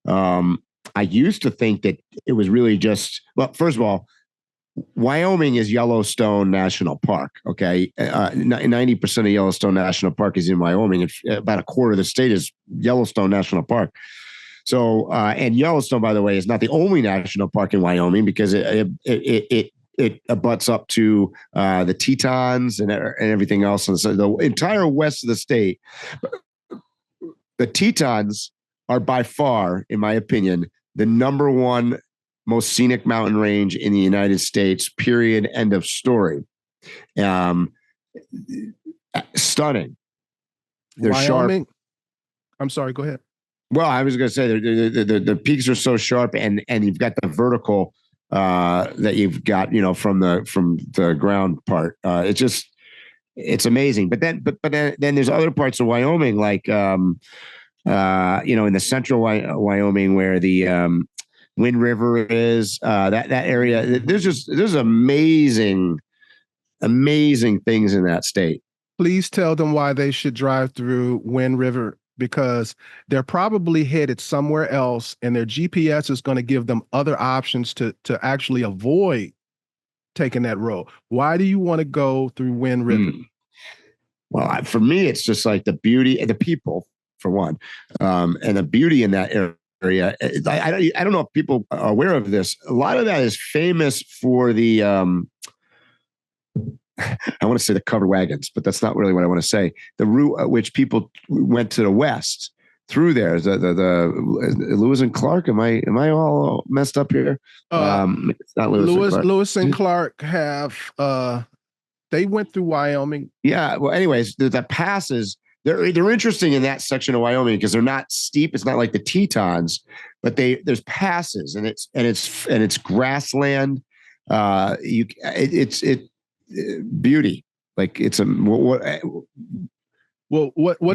I used to think that it was really just, well, first of all, Wyoming is Yellowstone National Park. Okay. 90% of Yellowstone National Park is in Wyoming. It's about a quarter of the state is Yellowstone National Park. So, and Yellowstone, by the way, is not the only national park in Wyoming, because it abuts up to the Tetons and everything else. And so the entire west of the state, the Tetons are by far, in my opinion, the #1 most scenic mountain range in the United States, period, end of story. Stunning. They're Wyoming, sharp. I'm sorry, go ahead. Well, I was going to say the peaks are so sharp, and you've got the vertical that you've got, from the ground part. It's amazing. But then there's other parts of Wyoming, like in the central Wyoming, where the Wind River is, that area. There's amazing things in that state. Please tell them why they should drive through Wind River, because they're probably headed somewhere else, and their GPS is going to give them other options to actually avoid taking that road. Why do you want to go through Wind River? Well, for me, it's just like the beauty and the people, for one, and the beauty in that area. I don't know if people are aware of this. A lot of that is famous for the I want to say the covered wagons, but that's not really what I want to say. The route at which people went to the west through there, the Lewis and Clark. Am I all messed up here? It's not Lewis and Clark have they went through Wyoming. Yeah. Well, anyways, the passes, they're interesting in that section of Wyoming because they're not steep. It's not like the Tetons, but there's passes, and it's grassland. It's beauty. Like it's what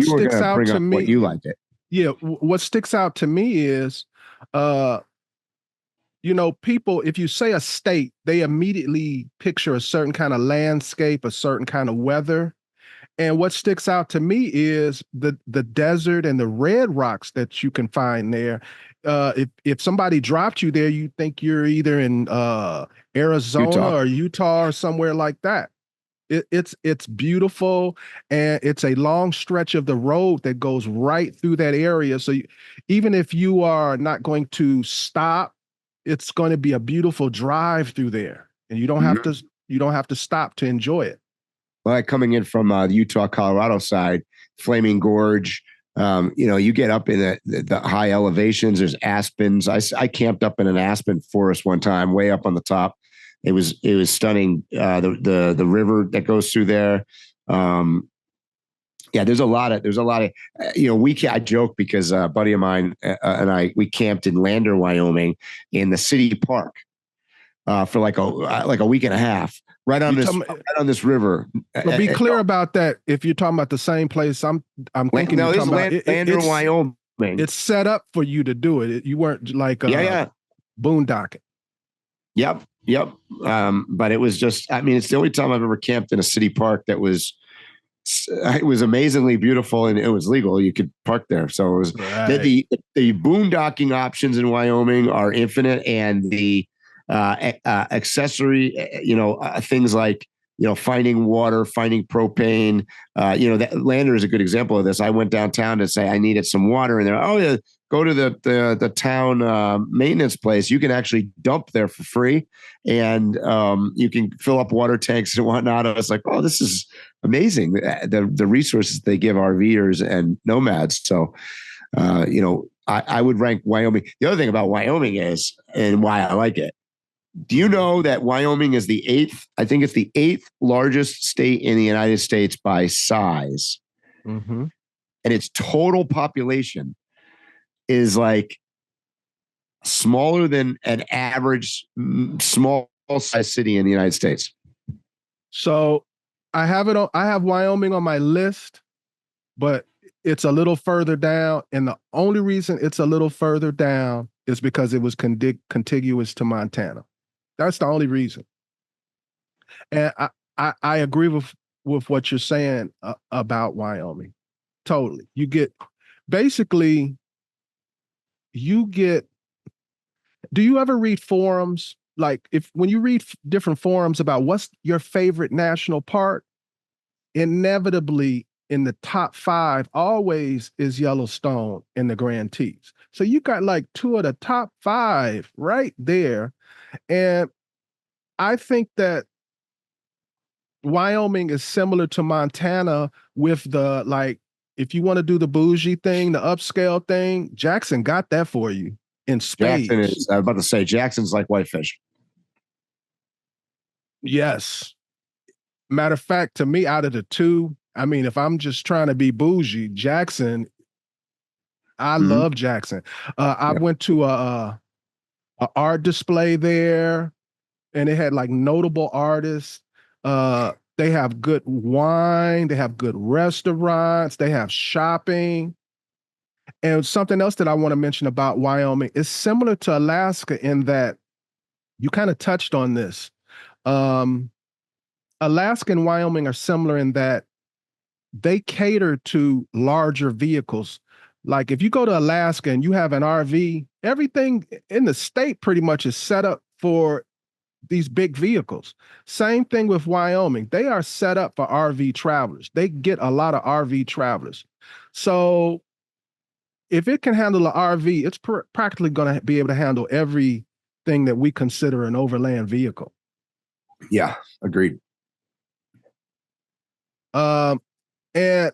sticks out to me. What you like it? Yeah. What sticks out to me is, people, if you say a state, they immediately picture a certain kind of landscape, a certain kind of weather. And what sticks out to me is the desert and the red rocks that you can find there. If somebody dropped you there, you think you're either in Arizona or Utah or somewhere like that. It's beautiful, and it's a long stretch of the road that goes right through that area. So even if you are not going to stop, it's going to be a beautiful drive through there, and you don't have to stop to enjoy it. Like coming in from the Utah, Colorado side, Flaming Gorge, you get up in the high elevations. There's aspens. I camped up in an aspen forest one time, way up on the top. It was stunning. The river that goes through there. There's a lot of, I joke because a buddy of mine and we camped in Lander, Wyoming, in the city park for like a week and a half. Right on this river. But be clear about that. If you're talking about the same place, I'm thinking you're talking about Lander, Wyoming. It's set up for you to do it. You weren't like boondocking. Yep. Yep. But it was just, I mean, it's the only time I've ever camped in a city park that was, it was amazingly beautiful and it was legal. You could park there. So it was Right. the boondocking options in Wyoming are infinite, and the accessory, things like, finding water, finding propane, that Lander is a good example of this. I went downtown to say I needed some water, and they're, oh yeah, go to the town maintenance place. You can actually dump there for free, and you can fill up water tanks and whatnot. I was like, oh, this is amazing. The resources they give RVers and nomads. So, I would rank Wyoming. The other thing about Wyoming is, and why I like it, do you know that Wyoming is the eighth? I think it's the eighth largest state in the United States by size. Mm-hmm. And its total population is like smaller than an average small size city in the United States. So I have Wyoming on my list, but it's a little further down. And the only reason it's a little further down is because it was contiguous to Montana. That's the only reason. And I agree with what you're saying about Wyoming. Totally. Basically, do you ever read forums? Like when you read different forums about what's your favorite national park, inevitably in the top 5 always is Yellowstone and the Grand Tees. So you got like 2 of the top 5 right there. And I think that Wyoming is similar to Montana with the, like, if you want to do the bougie thing, the upscale thing, Jackson got that for you in spades. Jackson is, I was about to say, Jackson's like Whitefish. Yes. Matter of fact, to me, out of the 2, I mean, if I'm just trying to be bougie, Jackson, I love Jackson. I went to a art display there, and it had like notable artists. They have good wine, they have good restaurants, they have shopping. And something else that I want to mention about Wyoming is similar to Alaska in that you kind of touched on this. Alaska and Wyoming are similar in that they cater to larger vehicles. Like if you go to Alaska and you have an RV, everything in the state pretty much is set up for these big vehicles. Same thing with Wyoming. They are set up for RV travelers. They get a lot of RV travelers. So if it can handle an RV, it's practically going to be able to handle everything that we consider an overland vehicle. Yeah, agreed. And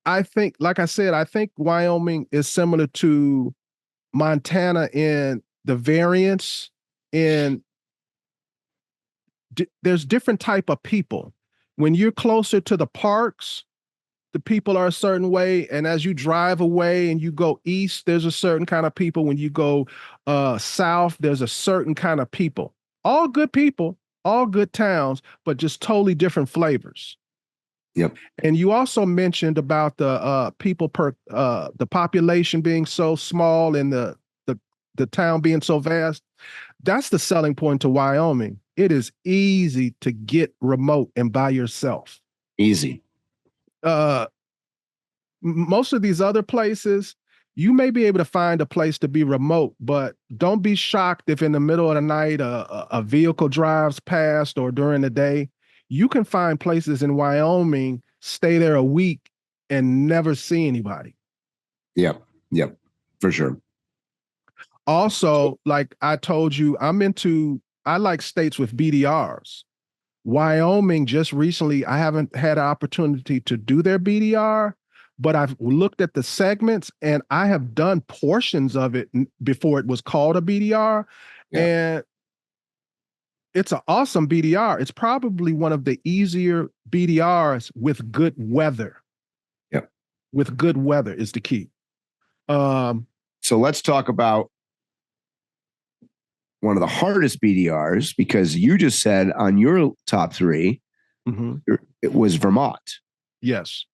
I think, like I said, I think Wyoming is similar to Montana in the variance in there's different type of people. When you're closer to the parks, the people are a certain way. And as you drive away and you go east, there's a certain kind of people. When you go south, there's a certain kind of people. All good people, all good towns, but just totally different flavors. Yep. And you also mentioned about the people the population being so small and the town being so vast. That's the selling point to Wyoming. It is easy to get remote and by yourself. Easy. Most of these other places, you may be able to find a place to be remote, but don't be shocked if in the middle of the night a vehicle drives past or during the day. You can find places in Wyoming, stay there a week and never see anybody. Yep, for sure. Also, like I told you, I like states with BDRs. Wyoming just recently, I haven't had an opportunity to do their BDR, but I've looked at the segments and I have done portions of it before it was called a BDR. Yeah. And it's an awesome BDR. It's probably one of the easier BDRs with good weather. Yep. With good weather is the key. So let's talk about one of the hardest BDRs, because you just said on your top 3, it was Vermont. Yes.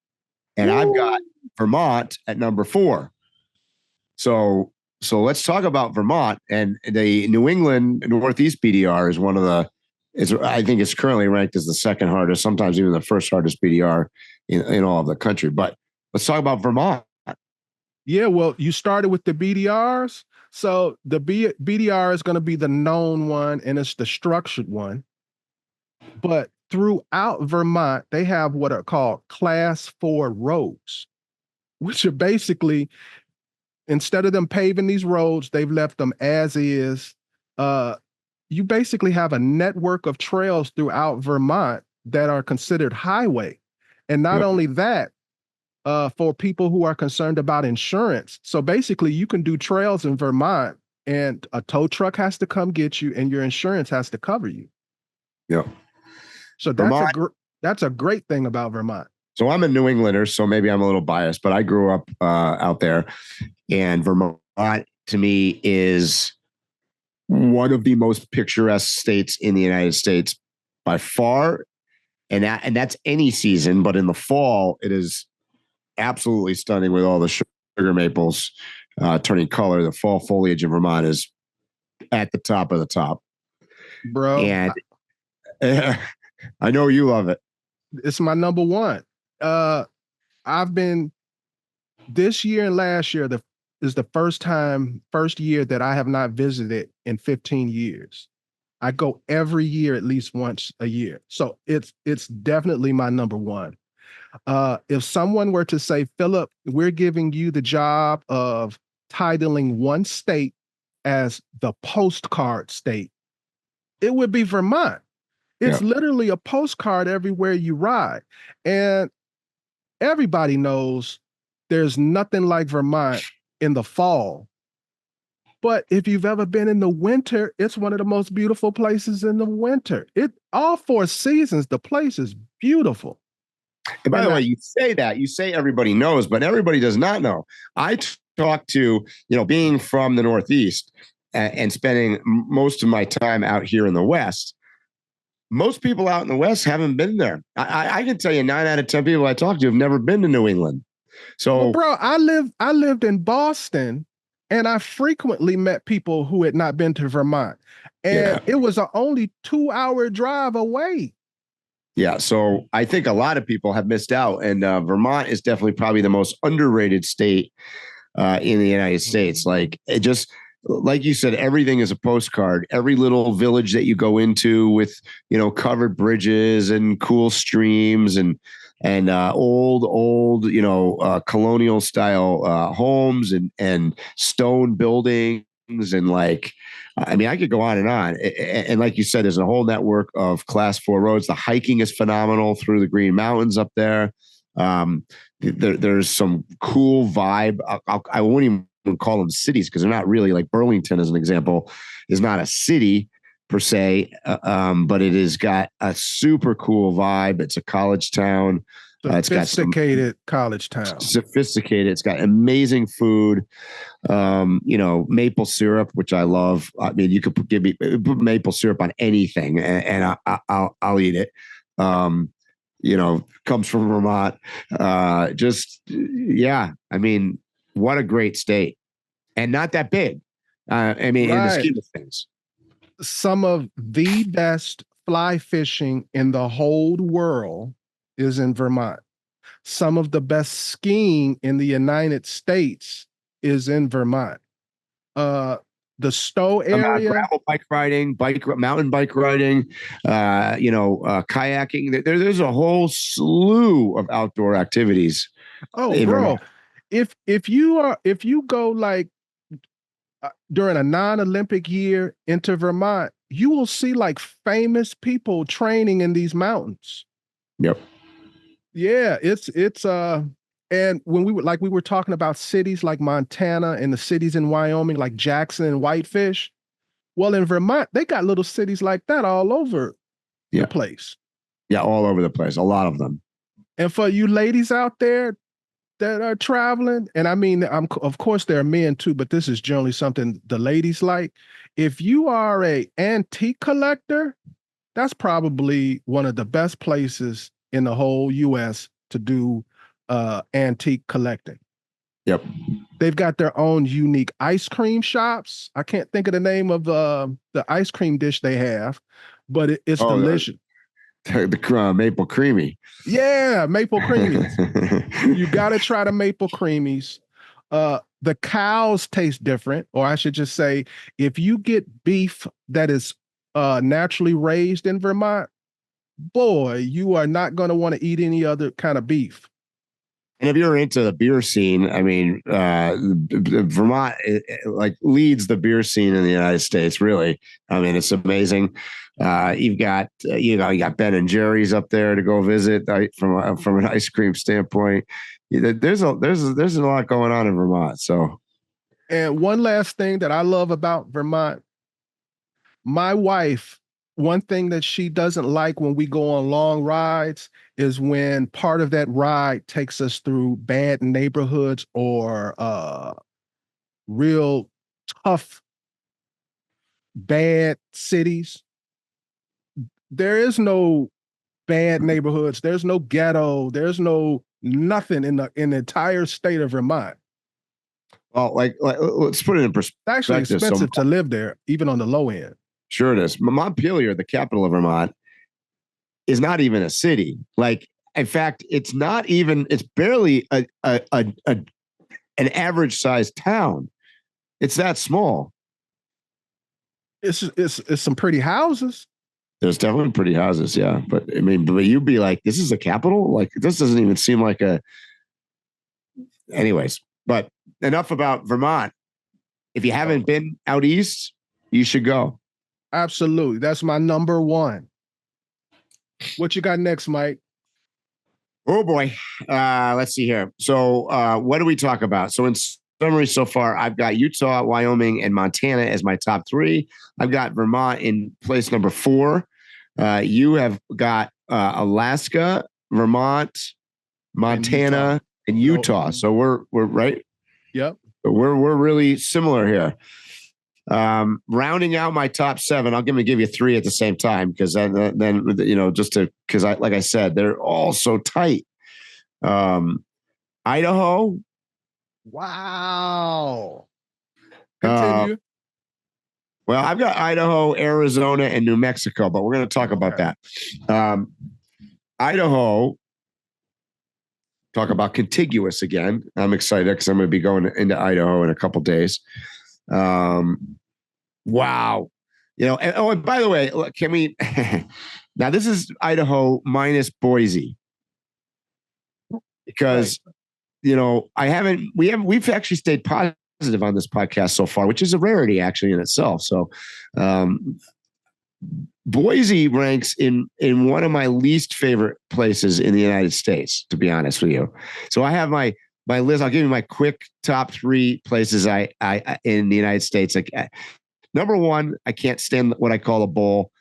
And I've got Vermont at number 4. So So let's talk about Vermont, and the New England Northeast BDR is one of the, I think it's currently ranked as the second hardest, sometimes even the first hardest BDR in all of the country. But let's talk about Vermont. Yeah, well, you started with the BDRs. So the BDR is going to be the known one, and it's the structured one. But throughout Vermont, they have what are called Class 4 roads, which are basically, instead of them paving these roads, they've left them as is. You basically have a network of trails throughout Vermont that are considered highway. And not only that, for people who are concerned about insurance. So basically, you can do trails in Vermont and a tow truck has to come get you and your insurance has to cover you. Yeah. So that's a great thing about Vermont. So I'm a New Englander, so maybe I'm a little biased, but I grew up out there, and Vermont to me is one of the most picturesque states in the United States by far. And that's any season, but in the fall, it is absolutely stunning with all the sugar maples turning color. The fall foliage in Vermont is at the top of the top. Bro. And I know you love it. It's my number one. I've been, this year and last year is the first year that I have not visited in 15 years. I go every year, at least once a year. So it's definitely my number one. If someone were to say, Philip, we're giving you the job of titling one state as the postcard state, it would be Vermont. It's literally a postcard everywhere you ride. And everybody knows there's nothing like Vermont in the fall. But if you've ever been in the winter, it's one of the most beautiful places in the winter. All 4 seasons, the place is beautiful. And by the way, you say everybody knows, but everybody does not know. I talk to, being from the Northeast and spending most of my time out here in the West. Most people out in the West haven't been there. I can tell you 9 out of 10 people I talk to have never been to New England. So, well, bro, I lived in Boston, and I frequently met people who had not been to Vermont, and it was an only 2-hour drive away. Yeah, so I think a lot of people have missed out, and Vermont is definitely probably the most underrated state in the United States. Like, it just, like you said, everything is a postcard. Every little village that you go into with, covered bridges and cool streams and old, colonial style homes and stone buildings and I could go on and on. And like you said, there's a whole network of Class 4 roads. The hiking is phenomenal through the Green Mountains up there. There's some cool vibe. I won't even call them cities because they're not really, like Burlington, as an example, is not a city per se, but it has got a super cool vibe. It's a college town. Sophisticated college town. Sophisticated. It's got amazing food. Maple syrup, which I love. I mean, you could put maple syrup on anything, and I'll eat it. Comes from Vermont. I mean, what a great state, and not that big. In the scheme of things, some of the best fly fishing in the whole world is in Vermont. Some of the best skiing in the United States is in Vermont. The Stowe area, gravel bike riding, mountain bike riding, kayaking. There's a whole slew of outdoor activities. Oh, bro, if you go during a non-Olympic year into Vermont, you will see famous people training in these mountains. Yep. Yeah, it's and when we were talking about cities like Montana and the cities in Wyoming like Jackson and Whitefish, well, in Vermont they got little cities like that all over the place. Yeah, all over the place, a lot of them. And for you ladies out there that are traveling, and I mean, of course there are men too, but this is generally something the ladies like. If you are a antique collector, that's probably one of the best places in the whole U.S. to do antique collecting. Yep. They've got their own unique ice cream shops. I can't think of the name of the ice cream dish they have, but it's delicious. The maple creamy. Yeah, maple creamies. You got to try the maple creamies. The cows taste different, or I should just say, if you get beef that is naturally raised in Vermont, boy, you are not going to want to eat any other kind of beef. And if you're into the beer scene, I mean, Vermont like leads the beer scene in the United States. Really, I mean, it's amazing. You've got you got Ben and Jerry's up there to go visit from an ice cream standpoint. There's a lot going on in Vermont. So, and one last thing that I love about Vermont, my wife, one thing that she doesn't like when we go on long rides is when part of that ride takes us through bad neighborhoods or real tough, bad cities. There is no bad neighborhoods. There's no ghetto. There's no nothing in the entire state of Vermont. Well, like let's put it in perspective. It's actually expensive to live there, even on the low end. Sure it is. Montpelier, the capital of Vermont, is not even a city. Like, in fact, it's barely an average sized town. It's that small. It's some pretty houses. There's definitely pretty houses, yeah. But I mean, but you'd be like, this is a capital? Like, this doesn't even seem like a. Anyways, but enough about Vermont. If you haven't been out east, you should go. Absolutely. That's my number one. What you got next, Mike? Oh boy. Let's see here. So what do we talk about? So in summary so far, I've got Utah, Wyoming, and Montana as my top three. I've got Vermont in place number 4. You have got Alaska, Vermont, Montana, and Utah. So we're right. Yep. We're really similar here. Rounding out my top 7, I'll give you 3 at the same time because then just because like I said, they're all so tight. Idaho. Wow. Continue. Well, I've got Idaho, Arizona, and New Mexico, but we're going to talk about that. Idaho. Talk about contiguous again. I'm excited because I'm going to be going into Idaho in a couple days. Wow. And by the way, can we, now this is Idaho minus Boise because, right. We've actually stayed positive on this podcast so far, which is a rarity actually in itself. So, Boise ranks in one of my least favorite places in the United States, to be honest with you. So I have my list. I'll give you my quick top 3 places I in the United States. Like number 1, I can't stand what I call a bowl.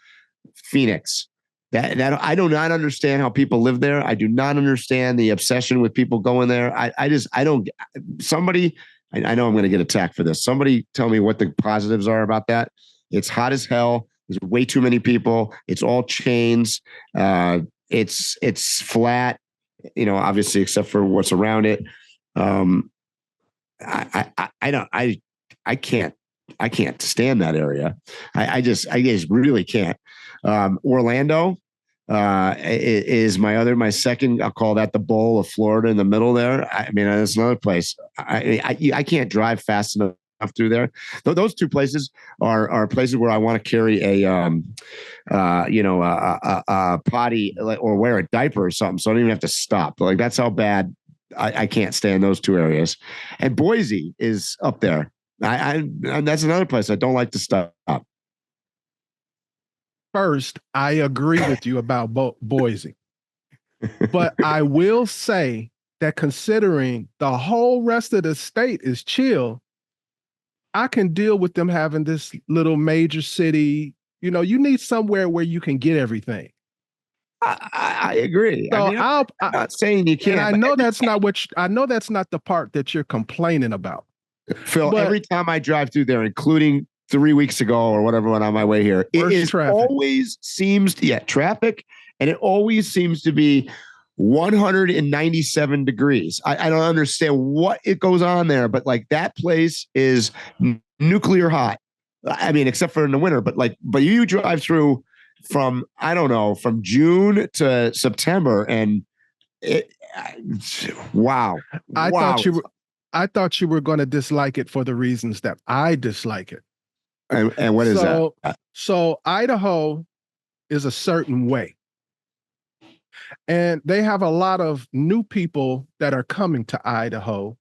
Phoenix. That I do not understand how people live there. I do not understand the obsession with people going there. I don't. Somebody, I know I'm going to get attacked for this. Somebody tell me what the positives are about that. It's hot as hell. There's way too many people. It's all chains. It's flat, obviously, except for what's around it. I can't stand that area. I just really can't. Orlando is my second. I'll call that the bowl of Florida in the middle there. I mean, that's another place. I can't drive fast enough through there. Those 2 places are places where I want to carry a potty or wear a diaper or something, so I don't even have to stop. Like that's how bad I can't stand those 2 areas. And Boise is up there. And that's another place I don't like to stop. First, I agree with you about Boise, but I will say that considering the whole rest of the state is chill, I can deal with them having this little major city. You need somewhere where you can get everything. I agree. So I'm not saying you can't. And I know that's not the part that you're complaining about. Phil, every time I drive through there, including 3 weeks ago or whatever when on my way here, it always seems traffic, and it always seems to be 197 degrees. I don't understand what it goes on there, but like that place is nuclear hot. I mean, except for in the winter, but you drive through from, I don't know, from June to September and wow. I thought you were going to dislike it for the reasons that I dislike it. And what is that? So Idaho is a certain way. And they have a lot of new people that are coming to Idaho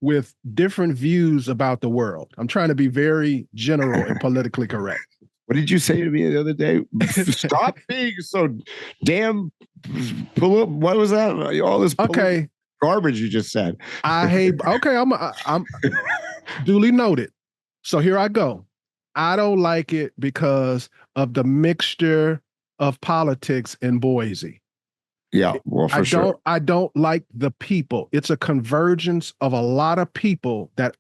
with different views about the world. I'm trying to be very general and politically correct. What did you say to me the other day? Stop being so damn. What was that? All this garbage you just said. I hate. Okay, I'm duly noted. So here I go. I don't like it because of the mixture of politics in Boise. Yeah, well, for sure. I don't like the people. It's a convergence of a lot of people that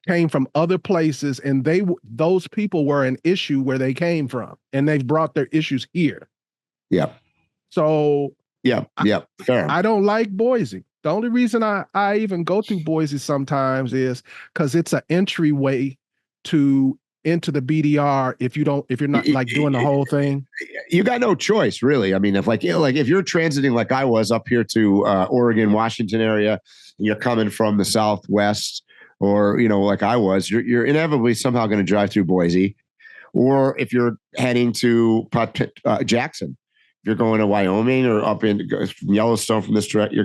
came from other places, and those people were an issue where they came from, and they've brought their issues here. Yeah. So fair. I don't like Boise. The only reason I even go through Boise sometimes is because it's an entryway into the BDR if you're not like doing the whole thing. You got no choice, really. I mean, if you're transiting like I was up here to Oregon, Washington area, and you're coming from the Southwest, or like I was, you're inevitably somehow going to drive through Boise, or if you're heading to Jackson, if you're going to Wyoming or up in Yellowstone from this direct,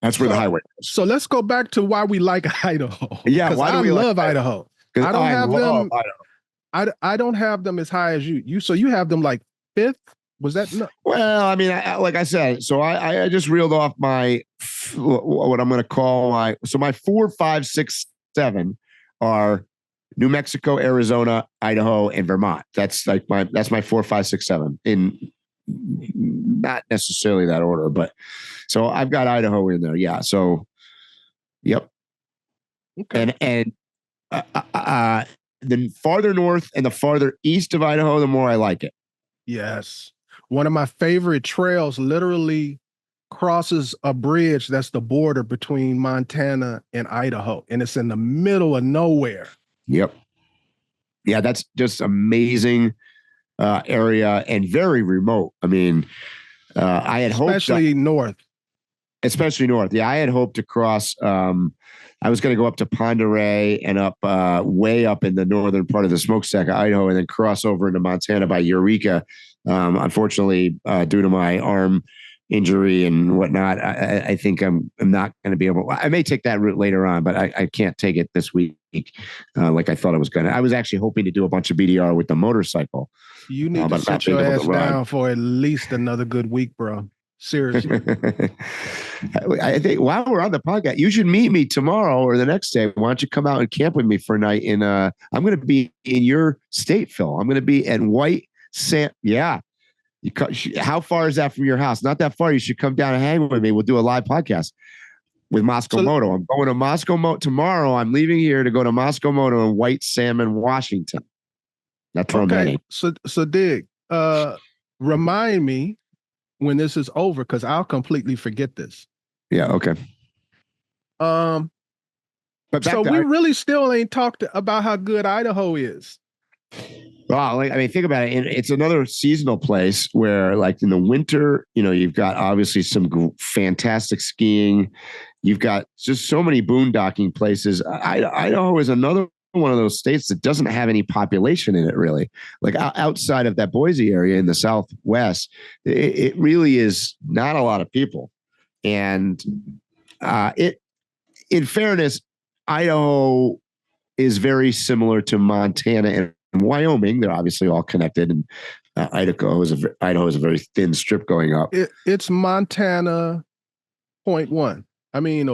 that's where the highway is. So let's go back to why we like Idaho. Yeah, why do we love Idaho? I don't have them. I don't have them as high as you. So you have them like fifth. Was that no? Well, I mean, like I said, so I just reeled off my what I'm going to call my 4, 5, 6, 7 are New Mexico, Arizona, Idaho, and Vermont. That's my 4, 5, 6, 7 in not necessarily that order, but so I've got Idaho in there. Yeah. So, yep. Okay. And the farther north and the farther east of Idaho, the more I like it. Yes. One of my favorite trails literally crosses a bridge that's the border between Montana and Idaho, and it's in the middle of nowhere. Yep. Yeah, that's just amazing area and very remote. I mean, I had hoped especially north. Yeah, I had hoped to cross. I was going to go up to Pend Oreille and up way up in the northern part of the smokestack of Idaho, and then cross over into Montana by Eureka. Unfortunately, due to my arm injury and whatnot, I think I'm not going to be able. I may take that route later on, but I can't take it this week like I thought I was going to. I was actually hoping to do a bunch of BDR with the motorcycle. You need to sit your ass down for at least another good week, bro. Seriously. I think while we're on the podcast, you should meet me tomorrow or the next day. Why don't you come out and camp with me for a night? And I'm going to be in your state, Phil. I'm going to be at White Sand. Yeah. How far is that from your house? Not that far. You should come down and hang with me. We'll do a live podcast with Moscow Moto. I'm going to Moscow Moto tomorrow. I'm leaving here to go to Moscow Moto in White Salmon, Washington. That's where I'm heading. So Dig, remind me when this is over, because I'll completely forget this. Yeah, okay. But so we really still ain't talked about how good Idaho is. Well, I mean, think about it. It's another seasonal place where, like in the winter, you've got obviously some fantastic skiing. You've got just so many boondocking places. Idaho is another one of those states that doesn't have any population in it, really. Like outside of that Boise area in the Southwest, it really is not a lot of people. And in fairness, Idaho is very similar to Montana and Wyoming. They're obviously all connected, and Idaho is a very thin strip going up. It's Montana 0.1. I mean,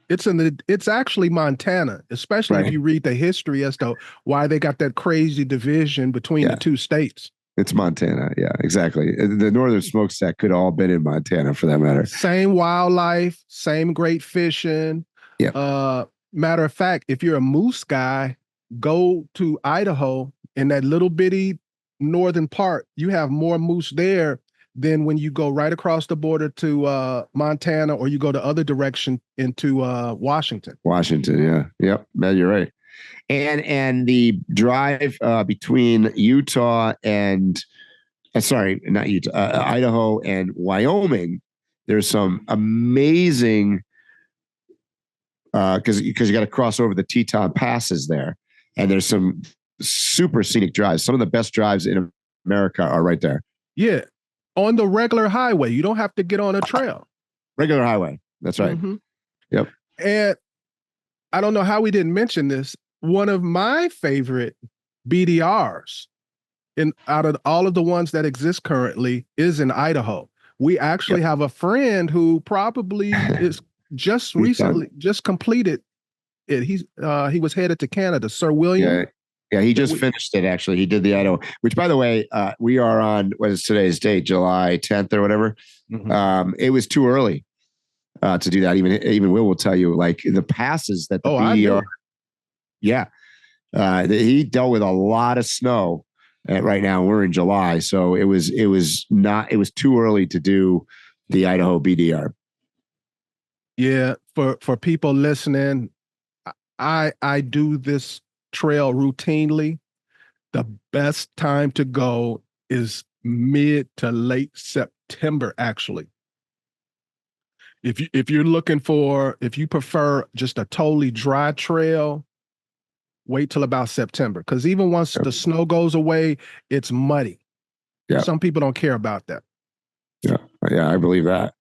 it's actually Montana, especially if you read the history as to why they got that crazy division between the two states. It's Montana. Yeah, exactly. The northern smokestack could have all been in Montana for that matter. Same wildlife, same great fishing. Yeah. Matter of fact, if you're a moose guy, go to Idaho in that little bitty northern part, you have more moose there than when you go right across the border to Montana, or you go the other direction into Washington. Washington, yeah. Yep, man, you're right. And the drive between Utah and sorry, not Utah, Idaho and Wyoming, there's some amazing because you got to cross over the Teton passes there, and there's some super scenic drives. Some of the best drives in America are right there. Yeah, on the regular highway. You don't have to get on a trail. Regular highway. That's right. Mm-hmm. Yep. And I don't know how we didn't mention this. One of my favorite BDRs out of all of the ones that exist currently is in Idaho. We actually have a friend who probably is just recently just completed it. He was headed to Canada, Sir William. Yeah, he just finished it, actually. He did the Idaho, which, by the way, we are on, what is today's date, July 10th or whatever. Mm-hmm. It was too early to do that. Even Will tell you, like, the passes that the BDR, he dealt with a lot of snow. Right now, we're in July, so it was too early to do the Idaho BDR. Yeah, for people listening, I do this trail routinely. The best time to go is mid to late September, actually. If you prefer just a totally dry trail, wait till about September, because even once the snow goes away, it's muddy. Yeah. Some people don't care about that. Yeah, I believe that.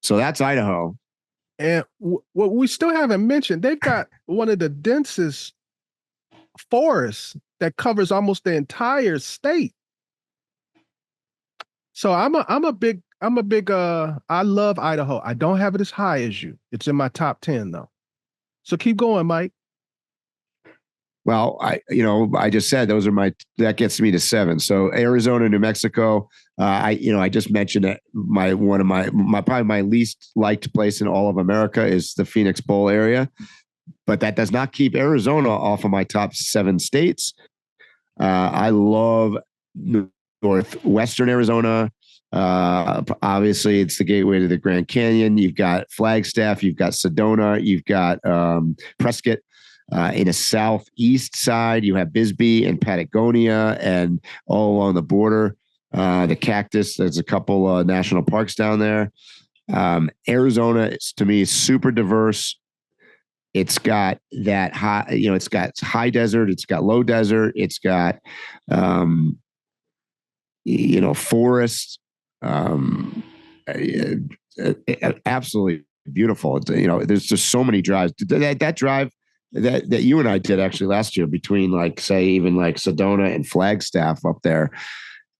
So that's Idaho. And what we still haven't mentioned, they've got one of the densest forests that covers almost the entire state. So I love Idaho. I don't have it as high as you. It's in my top 10 though. So keep going, Mike. Well, I just said that gets me to 7. So Arizona, New Mexico. I just mentioned that probably my least liked place in all of America is the Phoenix Bowl area, but that does not keep Arizona off of my top 7 states. I love northwestern Arizona. Obviously, it's the gateway to the Grand Canyon. You've got Flagstaff, you've got Sedona, you've got Prescott. In a southeast side, you have Bisbee and Patagonia, and all along the border, the Cactus. There's a couple national parks down there. Arizona, to me, is super diverse. It's got that high, it's got high desert, it's got low desert, it's got, forest. Absolutely beautiful. There's just so many drives. That drive that you and I did actually last year between, like, say, even like Sedona and Flagstaff up there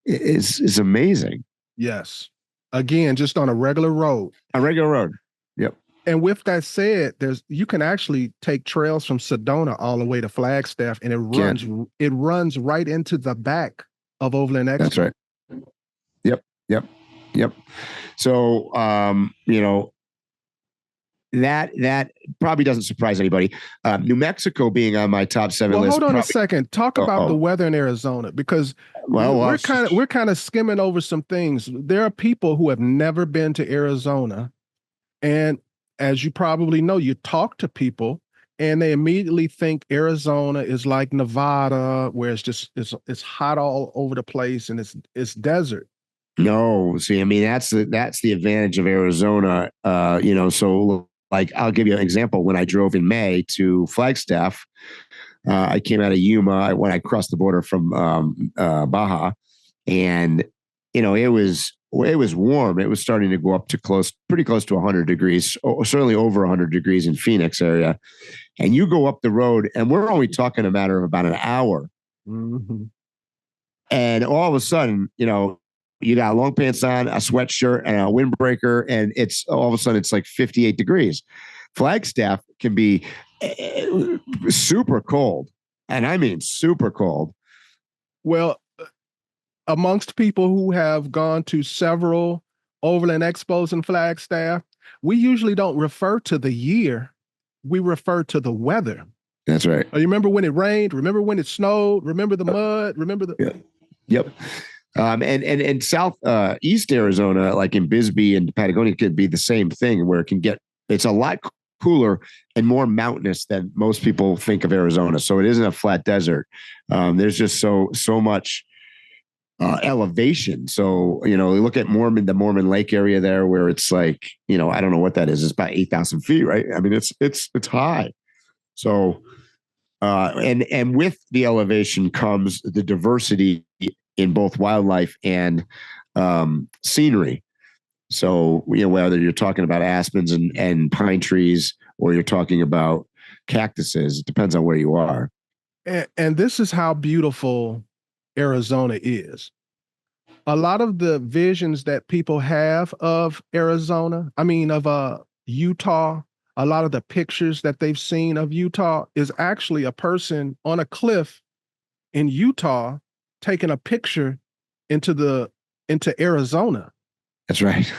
is amazing. Yes. Again, just on a regular road. Yep. And with that said, you can actually take trails from Sedona all the way to Flagstaff, and it runs right into the back of Overland Expo. That's right. Yep. So that probably doesn't surprise anybody. New Mexico being on my top 7 list. Hold on a second. Talk about the weather in Arizona, because we're kind of skimming over some things. There are people who have never been to Arizona, and as you probably know, you talk to people and they immediately think Arizona is like Nevada, where it's hot all over the place and it's desert. No, see, I mean, that's the advantage of Arizona. So, like, I'll give you an example. When I drove in May to Flagstaff, I came out of Yuma when I crossed the border from Baja, and it was warm. It was starting to go up to pretty close to 100 degrees, certainly over 100 degrees in Phoenix area. And you go up the road, and we're only talking a matter of about an hour. Mm-hmm. And all of a sudden, you got long pants on, a sweatshirt, and a windbreaker, and it's all of a sudden it's like 58 degrees. Flagstaff can be super cold, and I mean super cold. Well, amongst people who have gone to several Overland Expos in Flagstaff, we usually don't refer to the year. We refer to the weather. That's right. You remember when it rained? Remember when it snowed? Remember the mud? Remember the... Yeah. Yep. And south east Arizona, like in Bisbee and Patagonia, could be the same thing, where it's a lot cooler and more mountainous than most people think of Arizona. So it isn't a flat desert. There's just so much elevation. So, you know, look at the Mormon Lake area there, where it's like, you know, I don't know what that is. It's about 8,000 feet, right? I mean, it's high. So, and with the elevation comes the diversity in both wildlife and scenery. So, you know, whether you're talking about aspens and pine trees, or you're talking about cactuses, it depends on where you are. And this is how beautiful Arizona is. A lot of the visions that people have of Arizona, of Utah, a lot of the pictures that they've seen of Utah is actually a person on a cliff in Utah taking a picture into Arizona. That's right.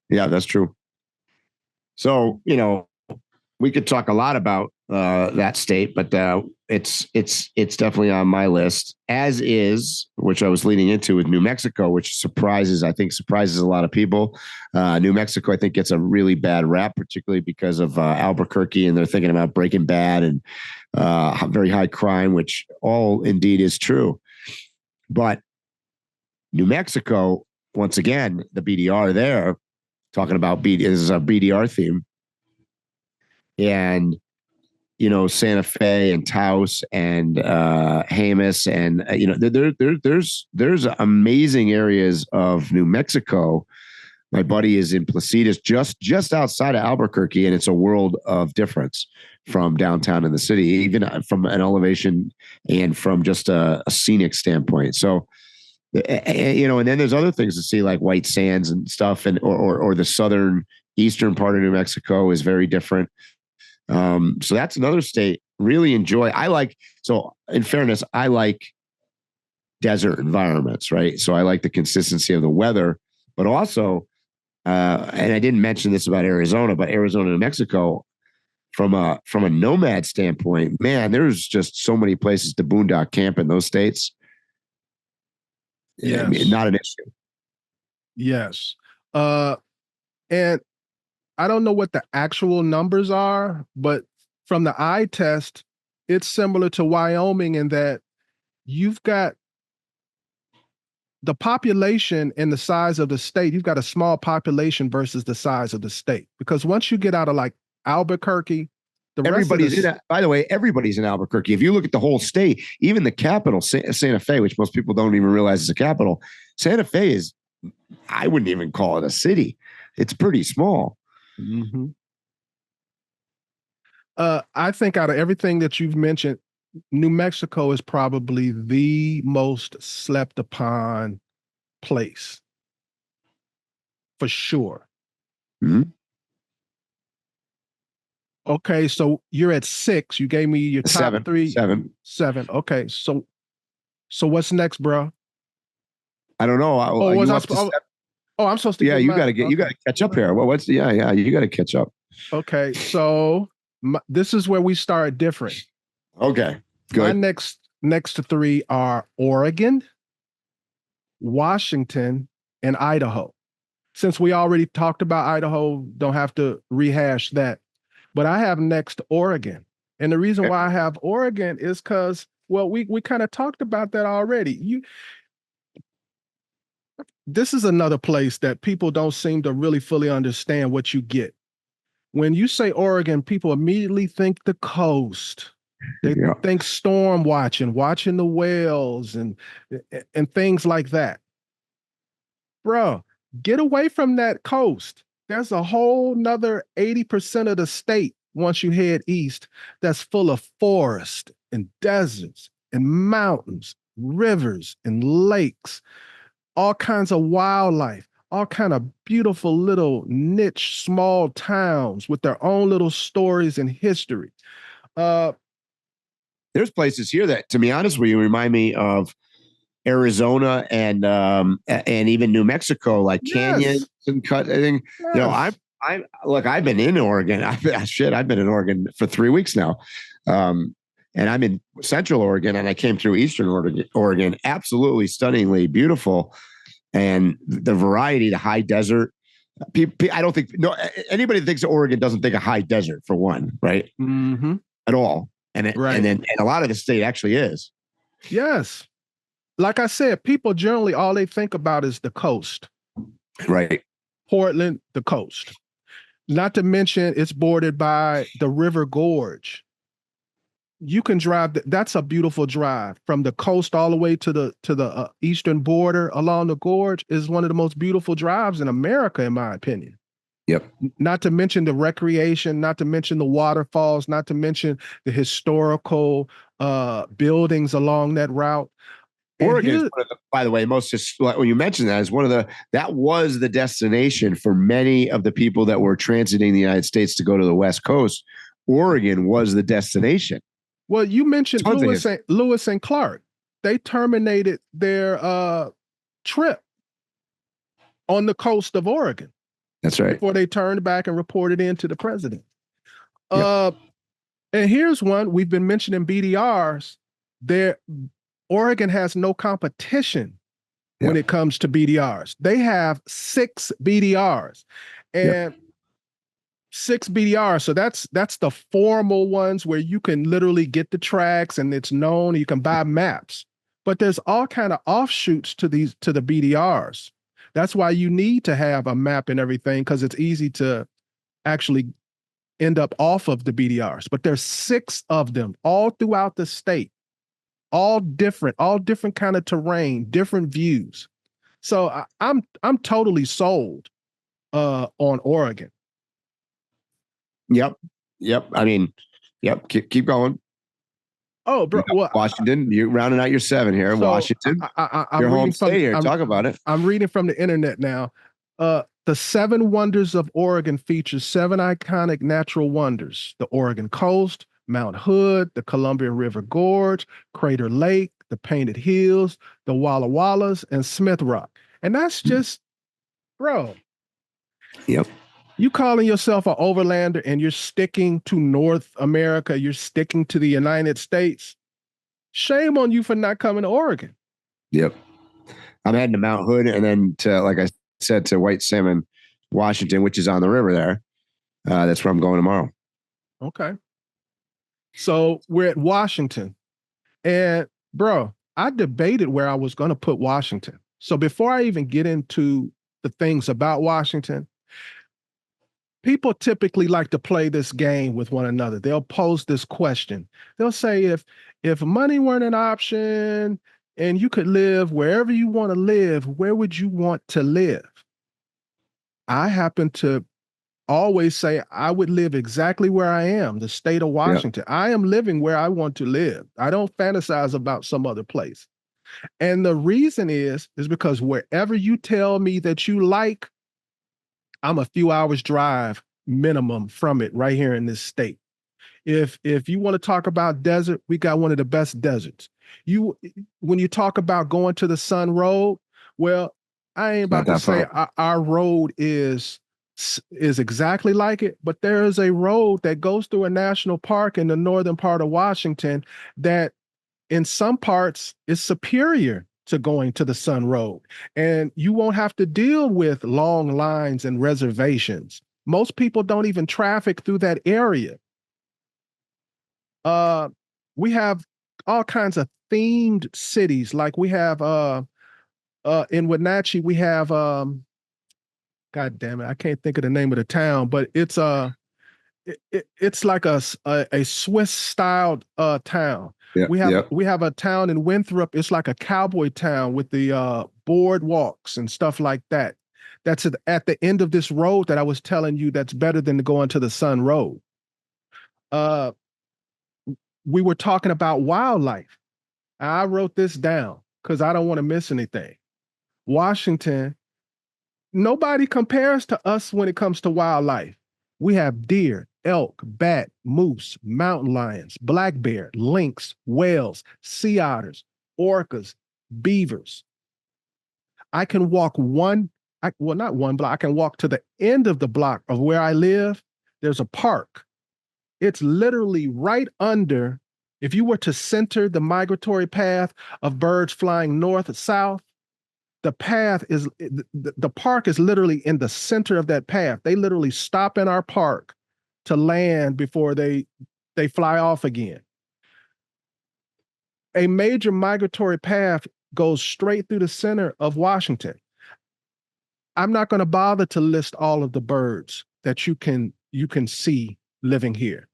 Yeah, that's true. So, you know, we could talk a lot about that state, but it's definitely on my list, as is, which I was leading into, with New Mexico, which surprises a lot of people. New Mexico, I think, gets a really bad rap, particularly because of Albuquerque, and they're thinking about Breaking Bad and very high crime, which all indeed is true. But New Mexico, once again, the BDR there, talking about is a BDR theme. And, you know, Santa Fe and Taos and Jemez, and you know, there's amazing areas of New Mexico. My buddy is in Placitas, just outside of Albuquerque, and it's a world of difference from downtown in the city, even from an elevation and from just a scenic standpoint. So, you know, and then there's other things to see, like White Sands and stuff, and or the southern eastern part of New Mexico is very different. So that's another state really enjoy. So in fairness, I like desert environments, right? So I like the consistency of the weather, but also, and I didn't mention this about Arizona, but Arizona, New Mexico, from a nomad standpoint, man, there's just so many places to boondock camp in those states. Yes. I mean, not an issue. Yes. And I don't know what the actual numbers are, but from the eye test, it's similar to Wyoming in that you've got the population and the size of the state. You've got a small population versus the size of the state. Because once you get out of like Albuquerque, by the way, everybody's in Albuquerque. If you look at the whole state, even the capital, Santa Fe, which most people don't even realize is a capital, Santa Fe is, I wouldn't even call it a city. It's pretty small. Mm-hmm. I think out of everything that you've mentioned, New Mexico is probably the most slept upon place, for sure. Mm-hmm. Okay, so you're at 6. You gave me your top 3. 7. Okay, so what's next, bro? I don't know. I'm supposed to. Yeah, you got to catch up here. Well, you got to catch up. Okay, so this is where we start different. Okay, good. My next 3 are Oregon, Washington, and Idaho. Since we already talked about Idaho, don't have to rehash that. But I have next Oregon. And the reason why I have Oregon is because, well, we kind of talked about that already. This is another place that people don't seem to really fully understand what you get. When you say Oregon, people immediately think the coast. They think storm watching the whales and things like that. Bro, get away from that coast. There's a whole nother 80% of the state once you head east that's full of forest and deserts and mountains, rivers and lakes, all kinds of wildlife, all kind of beautiful little niche small towns with their own little stories and history. There's places here that, to be honest with you, remind me of Arizona and even New Mexico, like canyons and cut. I think, you know, I've been in Oregon. I've been in Oregon for 3 weeks now. And I'm in Central Oregon, and I came through Eastern Oregon, absolutely stunningly beautiful. And the variety, the high desert. I don't think anybody that thinks of Oregon doesn't think of high desert, for one, right? Mm-hmm. At all. And a lot of the state actually is. Yes. Like I said, people generally, all they think about is the coast. Right. Portland, the coast. Not to mention it's bordered by the River Gorge. You can drive, that's a beautiful drive from the coast all the way to the eastern border along the gorge. Is one of the most beautiful drives in America, in my opinion. Yep. Not to mention the recreation, not to mention the waterfalls, not to mention the historical buildings along that route. Oregon, by the way, when you mentioned that, is that was the destination for many of the people that were transiting the United States to go to the West Coast. Oregon was the destination. Well, you mentioned Lewis and Clark. They terminated their trip on the coast of Oregon. That's right. Before they turned back and reported in to the president. Yep. And here's one. We've been mentioning BDRs. Oregon has no competition when it comes to BDRs. They have 6 BDRs. And 6 BDRs. So that's the formal ones where you can literally get the tracks and it's known, you can buy maps. But there's all kind of offshoots to the BDRs. That's why you need to have a map and everything, because it's easy to actually end up off of the BDRs. But there's 6 of them all throughout the state, all different kind of terrain, different views. So I'm totally sold on Oregon. Yep. I mean, keep going. Oh, bro. Well, Washington, you're rounding out your 7 here. So Washington, your home state here. Talk about it. I'm reading from the internet now. The 7 Wonders of Oregon features 7 iconic natural wonders: the Oregon coast, Mount Hood, the Columbia River Gorge, Crater Lake, the Painted Hills, the Walla Wallas, and Smith Rock. And that's just, bro. Yep. You calling yourself an overlander and you're sticking to North America, you're sticking to the United States. Shame on you for not coming to Oregon. Yep. I'm heading to Mount Hood and then to, like I said, to White Salmon, Washington, which is on the river there. That's where I'm going tomorrow. Okay. So we're at Washington. And bro, I debated where I was going to put Washington. So before I even get into the things about Washington, people typically like to play this game with one another. They'll pose this question. They'll say, if money weren't an option and you could live wherever you want to live, where would you want to live? I happen to always say I would live exactly where I am, the state of Washington. Yep. I am living where I want to live. I don't fantasize about some other place. And the reason is because wherever you tell me that you like, I'm a few hours drive minimum from it right here in this state. If you want to talk about desert, we got one of the best deserts. When you talk about going to the Sun Road, well, I ain't about to say our road is exactly like it, but there is a road that goes through a national park in the northern part of Washington that in some parts is superior to going to the Sun Road. And you won't have to deal with long lines and reservations. Most people don't even traffic through that area. We have all kinds of themed cities. Like we have in Wenatchee, we have God damn it, I can't think of the name of the town, but it's it's like a Swiss styled town. Yeah, we have a town in Winthrop. It's like a cowboy town with the boardwalks and stuff like that. That's at the end of this road that I was telling you. That's better than going to the Sun Road. We were talking about wildlife. I wrote this down because I don't want to miss anything. Washington, nobody compares to us when it comes to wildlife. We have deer, elk, bat, moose, mountain lions, black bear, lynx, whales, sea otters, orcas, beavers. I can walk 1 well, not one block. I can walk to the end of the block of where I live. There's a park. It's literally right under, if you were to center the migratory path of birds flying north and south, the park is literally in the center of that path. They literally stop in our park to land before they fly off again. A major migratory path goes straight through the center of Washington. I'm not going to bother to list all of the birds that you can see living here.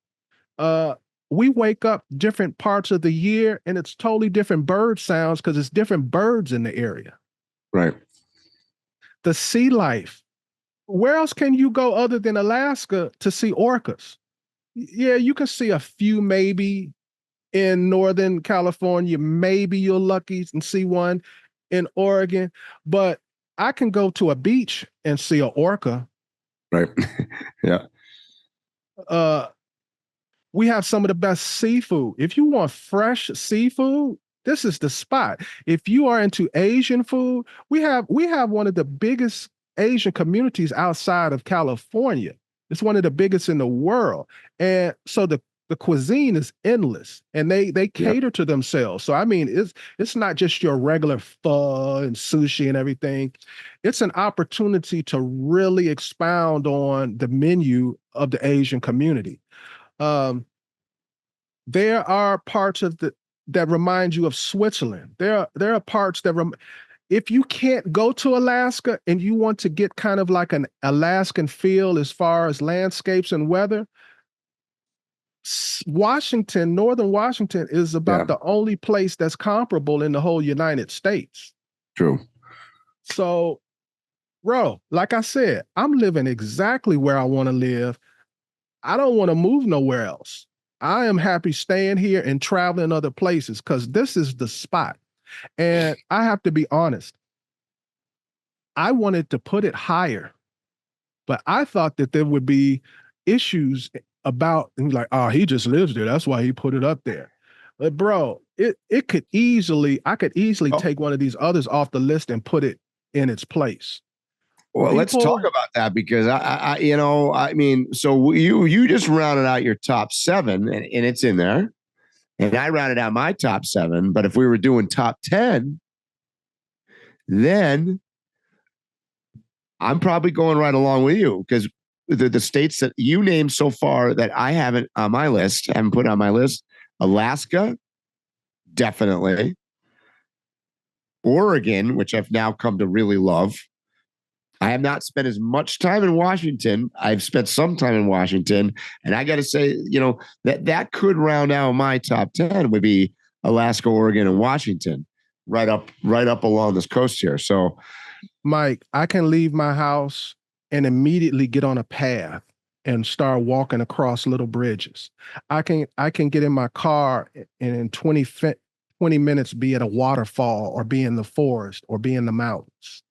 We wake up different parts of the year and it's totally different bird sounds because it's different birds in the area. Right. The sea life. Where else can you go other than Alaska to see orcas? Yeah, you can see a few maybe in Northern California. Maybe you're lucky and see one in Oregon, but I can go to a beach and see an orca. Right. Yeah. We have some of the best seafood. If you want fresh seafood, this is the spot. If you are into Asian food, we have one of the biggest Asian communities outside of California. It's one of the biggest in the world. And so the cuisine is endless and they cater to themselves. So I mean, it's not just your regular pho and sushi and everything. It's an opportunity to really expound on the menu of the Asian community. There are parts of that remind you of Switzerland. There are parts that if you can't go to Alaska and you want to get kind of like an Alaskan feel as far as landscapes and weather, Northern Washington is about the only place that's comparable in the whole United States. True. So, bro, like I said, I'm living exactly where I want to live. I don't want to move nowhere else. I am happy staying here and traveling other places because this is the spot. And I have to be honest, I wanted to put it higher, but I thought that there would be issues about, like, oh, he just lives there. That's why he put it up there. But bro, I could easily take one of these others off the list and put it in its place. Well, let's talk about that because I mean, so you just rounded out your top 7 and it's in there. And I rounded out my top 7. But if we were doing top 10, then I'm probably going right along with you because the states that you named so far that I haven't put on my list, Alaska, definitely. Oregon, which I've now come to really love. I have not spent as much time in Washington. I've spent some time in Washington. And I got to say, that could round out my top 10 would be Alaska, Oregon, and Washington right up along this coast here. So, Mike, I can leave my house and immediately get on a path and start walking across little bridges. I can get in my car and in 20 minutes be at a waterfall or be in the forest or be in the mountains.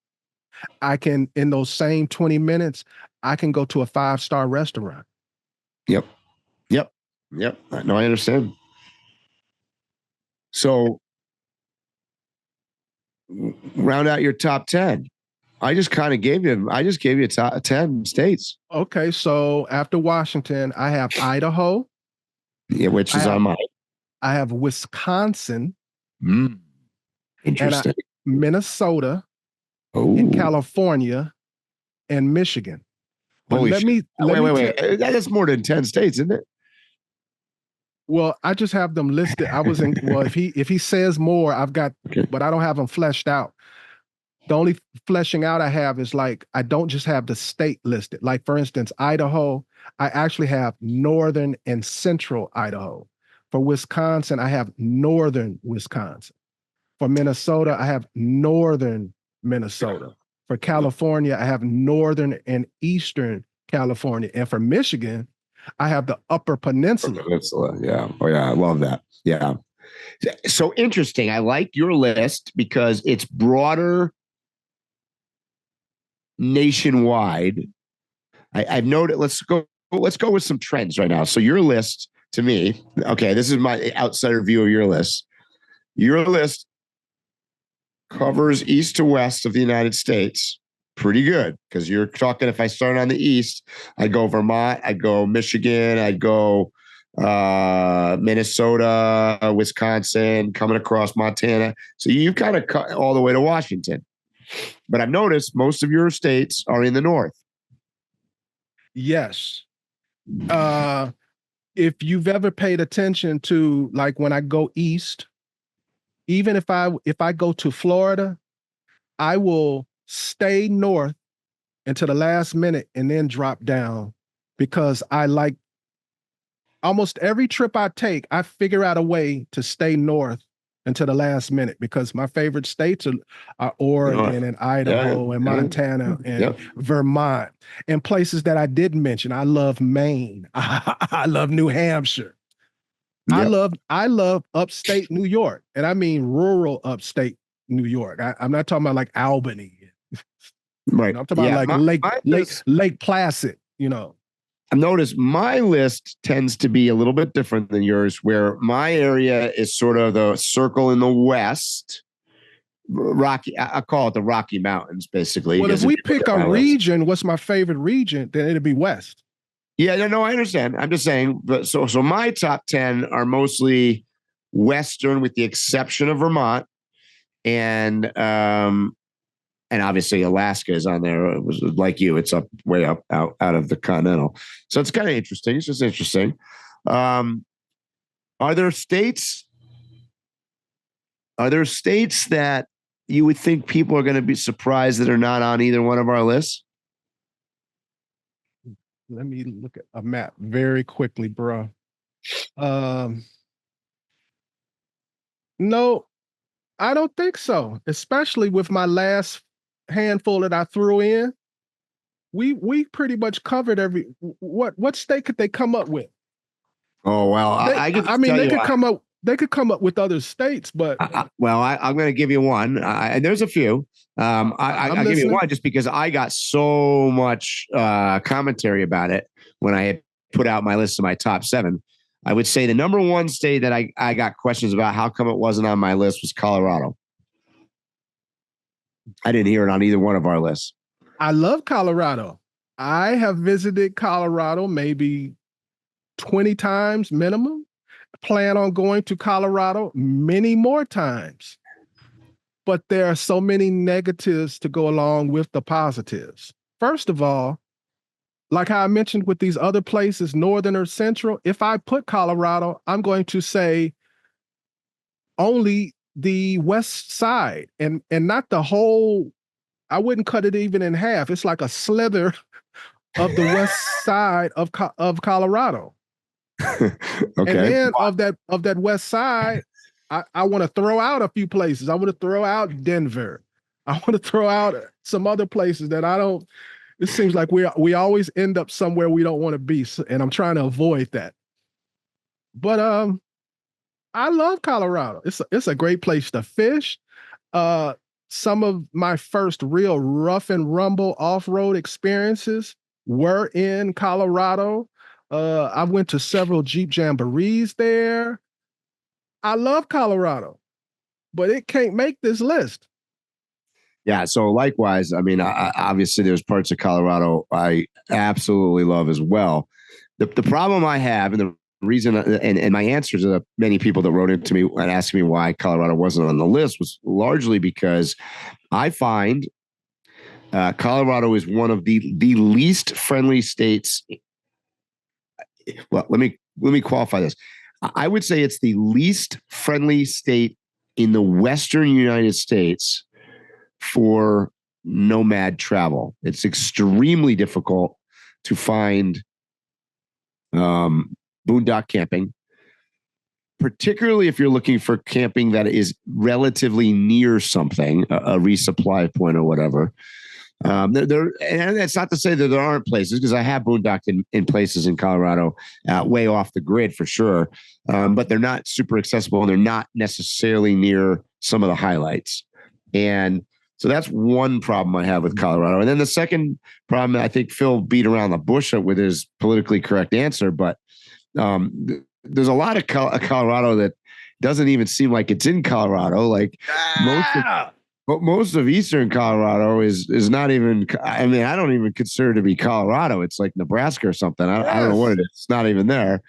I can, in those same 20 minutes, I can go to a 5-star restaurant. Yep. No, I understand. So round out your top 10. I just gave you top 10 states. Okay. So after Washington, I have Idaho. Yeah, which is on mine. I have Wisconsin. Interesting. And Minnesota. In California and Michigan. But wait. That's more than 10 states, isn't it? Well, I just have them listed. I was in, well, if he says more, I've got, but I don't have them fleshed out. The only fleshing out I have is like, I don't just have the state listed. Like for instance, Idaho, I actually have northern and central Idaho. For Wisconsin, I have northern Wisconsin. For Minnesota, I have northern Minnesota. For California, I have northern and eastern California. And for Michigan, I have the Upper Peninsula. Yeah. Oh, yeah. I love that. Yeah. So interesting. I like your list because it's broader nationwide. I've noted, let's go with some trends right now. So your list to me, okay, this is my outsider view of your list. Your list covers east to west of the United States pretty good because you're talking, if I start on the east, I'd go Vermont, I'd go Michigan, I'd go Minnesota, Wisconsin, coming across Montana. So you kind of cut all the way to Washington. But I've noticed most of your states are in the north. Yes. If you've ever paid attention to, like, when I go east, even if I go to Florida, I will stay north until the last minute and then drop down, because I like, almost every trip I take, I figure out a way to stay north until the last minute, because my favorite states are Oregon and Idaho and Montana and Vermont, and places that I didn't mention. I love Maine. I love New Hampshire. Yep. I love upstate New York, and I mean rural upstate New York. I'm not talking about like Albany. Right. You know, I'm talking about like Lake Placid, you know. I've noticed my list tends to be a little bit different than yours, where my area is sort of the circle in the west, Rocky. I call it the Rocky Mountains, basically. Well, if we pick a region, what's my favorite region? Then it'd be west. Yeah, no, I understand. I'm just saying. But so my top 10 are mostly western, with the exception of Vermont, and obviously Alaska is on there. It was like you, it's up way up out of the continental. So it's kind of interesting. It's just interesting. Are there states that you would think people are going to be surprised that are not on either one of our lists? Let me look at a map very quickly, bro. No, I don't think so. Especially with my last handful that I threw in, we pretty much covered every. What state could they come up with? Oh well, they could come up with other states, but I'm going to give you one, and there's a few. I'll give you one just because I got so much commentary about it when I had put out my list of my top 7. I would say the number one state that I got questions about how come it wasn't on my list was Colorado. I didn't hear it on either one of our lists. I love Colorado. I have visited Colorado maybe 20 times minimum. Plan on going to Colorado many more times. But there are so many negatives to go along with the positives. First of all, like how I mentioned with these other places, northern or central, if I put Colorado, I'm going to say only the west side and not the whole. I wouldn't cut it even in half. It's like a slither of the west side of Colorado. Okay. And then of that west side, I want to throw out a few places. I want to throw out Denver. I want to throw out some other places that I don't. It seems like we always end up somewhere we don't want to be, and I'm trying to avoid that. But I love Colorado. It's a great place to fish. Some of my first real rough and rumble off-road experiences were in Colorado. I went to several Jeep Jamborees there. I love Colorado, but it can't make this list. Yeah, so likewise, I mean, obviously there's parts of Colorado I absolutely love as well. The problem I have, and the reason, and my answers to the many people that wrote into me and asked me why Colorado wasn't on the list, was largely because I find Colorado is one of the least friendly states. Well, let me qualify this. I would say it's the least friendly state in the Western United States for nomad travel. It's extremely difficult to find boondock camping, particularly if you're looking for camping that is relatively near something, a resupply point or whatever. And that's not to say that there aren't places, because I have boondocked in places in Colorado, way off the grid for sure. But they're not super accessible, and they're not necessarily near some of the highlights. And so that's one problem I have with Colorado. And then the second problem, I think Phil beat around the bush with his politically correct answer, but there's a lot of Colorado that doesn't even seem like it's in Colorado. Like But most of eastern Colorado is not even. I mean, I don't even consider it to be Colorado. It's like Nebraska or something. I don't know what it is. It's not even there.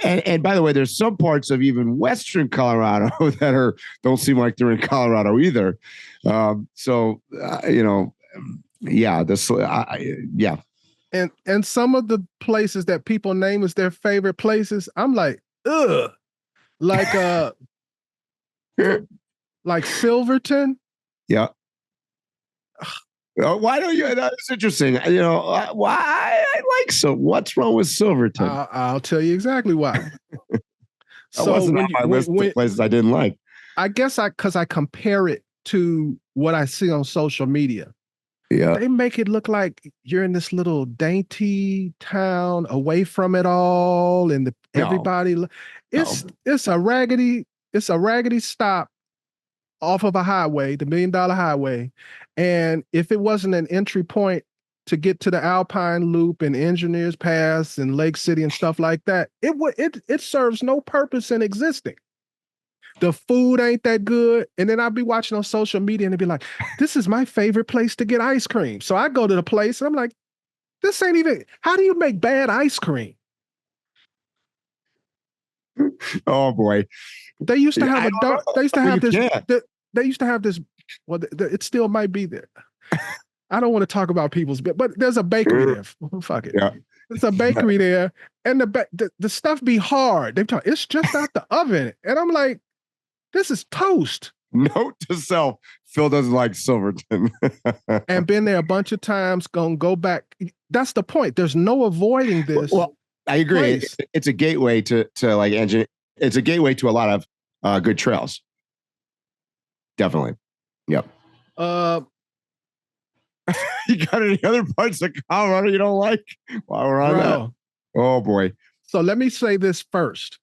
And by the way, there's some parts of even western Colorado that don't seem like they're in Colorado either. So you know, yeah, yeah. And some of the places that people name as their favorite places, I'm like, ugh, like like Silverton. Yeah. Why don't you? That's interesting. You know, why I like so. What's wrong with Silverton? I'll tell you exactly why. So wasn't on my list of places I didn't like. I guess because I compare it to what I see on social media. Yeah, they make it look like you're in this little dainty town away from it all, and everybody. It's a raggedy stop off of a highway, the $1 Million Highway. And if it wasn't an entry point to get to the Alpine Loop and Engineers Pass and Lake City and stuff like that, it serves no purpose in existing. The food ain't that good. And then I'll be watching on social media and it'd be like, this is my favorite place to get ice cream. So I go to the place and I'm like, this ain't even, how do you make bad ice cream? Oh boy. They used to have they used to have this. They used to have this. Well, it still might be there. I don't want to talk about people's, but there's a bakery there. Fuck it. Yeah. There's a bakery there, and the stuff be hard. It's just out the oven, and I'm like, this is toast. Note to self: Phil doesn't like Silverton. And been there a bunch of times. Gonna go back. That's the point. There's no avoiding this. Well, I agree. It's a gateway to like engine. It's a gateway to a lot of good trails. Definitely. Yep. You got any other parts of Colorado you don't like while we're on that? Oh boy. So let me say this first.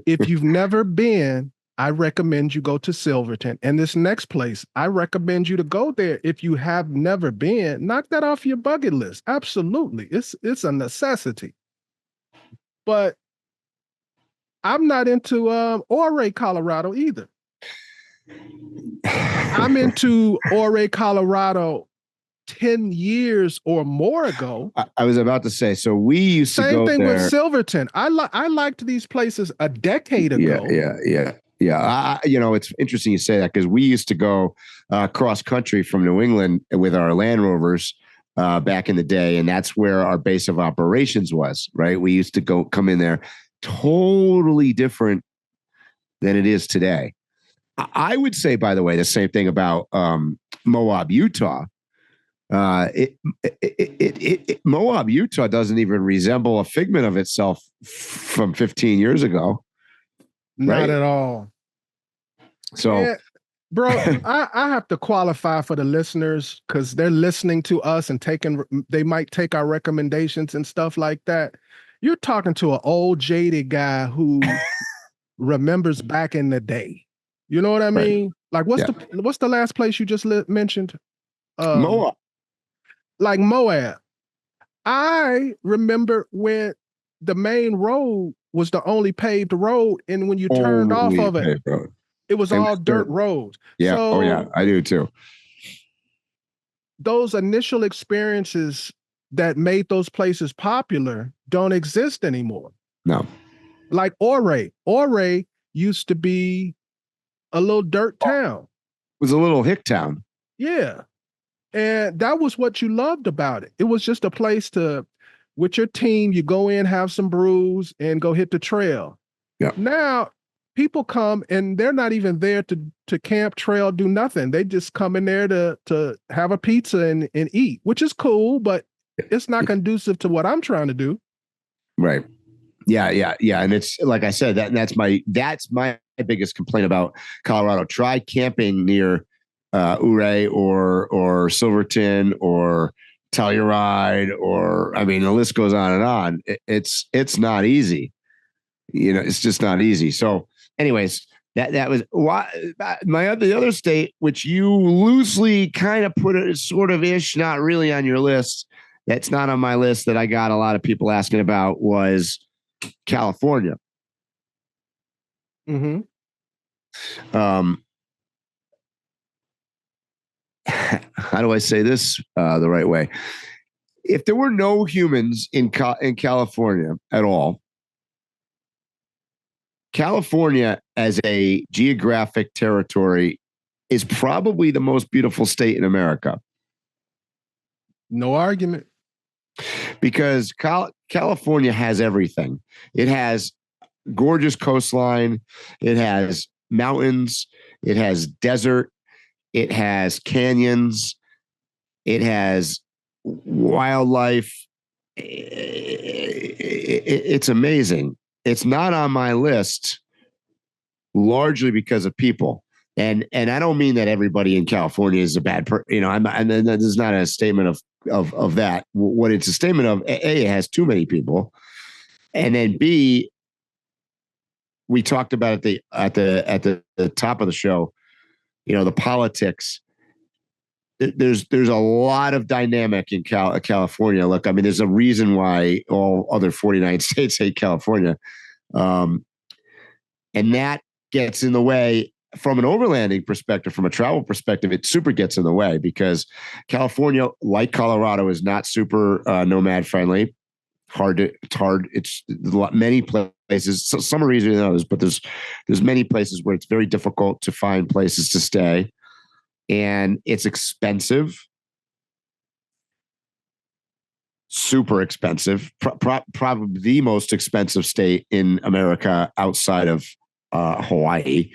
If you've never been, I recommend you go to Silverton. And this next place, I recommend you to go there. If you have never been, knock that off your bucket list. Absolutely. It's a necessity. But I'm not into Ouray, Colorado either. I'm into Ouray, Colorado 10 years or more ago. I was about to say, so we used to go there. Same thing with Silverton. I liked these places a decade ago. Yeah. You know, it's interesting you say that because we used to go cross country from New England with our Land Rovers back in the day. And that's where our base of operations was, right? We used to come in there totally different than it is today. I would say, by the way, the same thing about MOAB, Utah. MOAB, Utah doesn't even resemble a figment of itself from 15 years ago. Not at all. So, yeah, bro, I have to qualify for the listeners because they're listening to us and they might take our recommendations and stuff like that. You're talking to an old jaded guy who remembers back in the day. You know what I mean? Like, what's the last place you just mentioned? MOAB. Like MOAB. I remember when the main road was the only paved road, and when you turned off of it, it was all dirt roads. Yeah. So, yeah, I do too. Those initial experiences that made those places popular don't exist anymore. No. Like Ouray. Ouray used to be a little dirt town. It was a little hick town. Yeah. And that was what you loved about it. It was just a place with your team, you go in, have some brews, and go hit the trail. Yeah. Now, people come and they're not even there to camp, trail, do nothing. They just come in there to have a pizza and eat, which is cool, but it's not conducive to what I'm trying to do. Right. Yeah. And it's like I said, that's my biggest complaint about Colorado. Try camping near Ouray or Silverton or Telluride, or I mean, the list goes on and on. It's not easy. You know, it's just not easy. So, anyways, that was why the other state, which you loosely kind of put it sort of ish, not really on your list. That's not on my list that I got a lot of people asking about was California. Mm-hmm. how do I say this the right way? If there were no humans in California at all, California as a geographic territory is probably the most beautiful state in America. No argument. Because California has everything. It has gorgeous coastline. It has mountains. It has desert. It has canyons. It has wildlife. It's amazing. It's not on my list largely because of people. And I don't mean that everybody in California is a bad person. And this is not a statement of that. What it's a statement of, A, it has too many people. And then B, we talked about at the top of the show, the politics. There's a lot of dynamic in California. Look, I mean, there's a reason why all other 49 states hate California. And that gets in the way from an overlanding perspective, from a travel perspective. It super gets in the way because California, like Colorado, is not super nomad friendly. It's hard. It's many places. Some are easier than others, but there's many places where it's very difficult to find places to stay. And it's expensive, super expensive, probably the most expensive state in America outside of Hawaii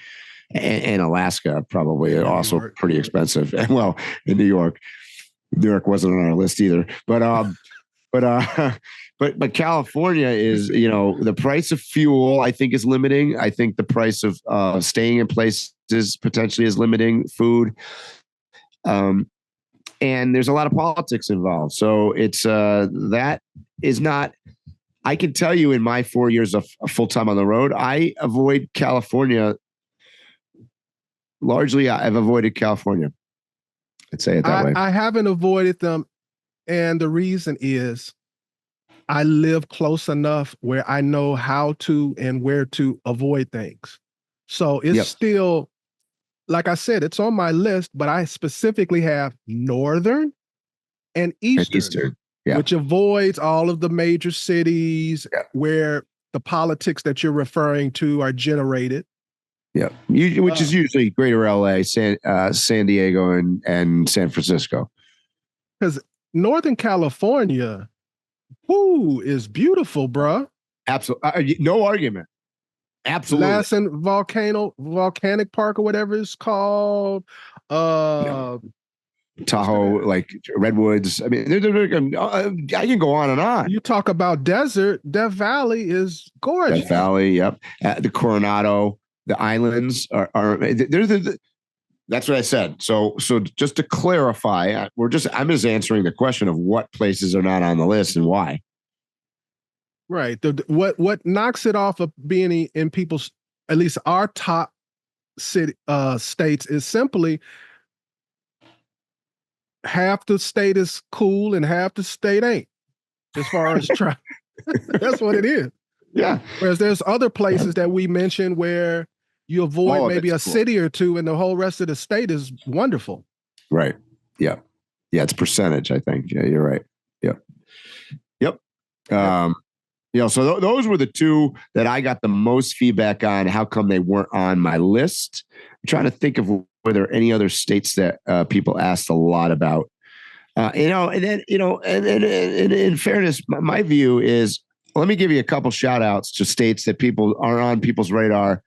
and Alaska, probably also pretty expensive. And well, in New York wasn't on our list either. But California is, the price of fuel, I think, is limiting. I think the price of staying in places potentially is limiting food. And there's a lot of politics involved. So it's that is not, I can tell you in my 4 years of full-time on the road, I avoid California. Largely, I've avoided California. I'd say it that way. I haven't avoided them. And the reason is I live close enough where I know how to and where to avoid things. So it's still, like I said, it's on my list, but I specifically have northern and eastern, which avoids all of the major cities where the politics that you're referring to are generated. Yeah, which is usually greater LA, San Diego, and San Francisco. Because Northern California, is beautiful, bruh. Absolutely, no argument. Absolutely. Lassen Volcanic Park or whatever it's called. Tahoe, like Redwoods. I mean, I can go on and on. You talk about desert. Death Valley is gorgeous. Death Valley, yep. The Coronado. The islands are that's what I said. So just to clarify, I'm just answering the question of what places are not on the list and why. Right. What knocks it off of being in people's, at least our top city states, is simply half the state is cool and half the state ain't, as far as travel. That's what it is. Yeah. Whereas there's other places that we mentioned where you avoid maybe a city or two and the whole rest of the state is wonderful. Right. Yeah. Yeah. It's percentage, I think. Yeah, you're right. Yep. So those were the two that I got the most feedback on. How come they weren't on my list? I'm trying to think of were there any other states that people asked a lot about. And then in fairness, my view is, let me give you a couple shout outs to states that people are on people's radar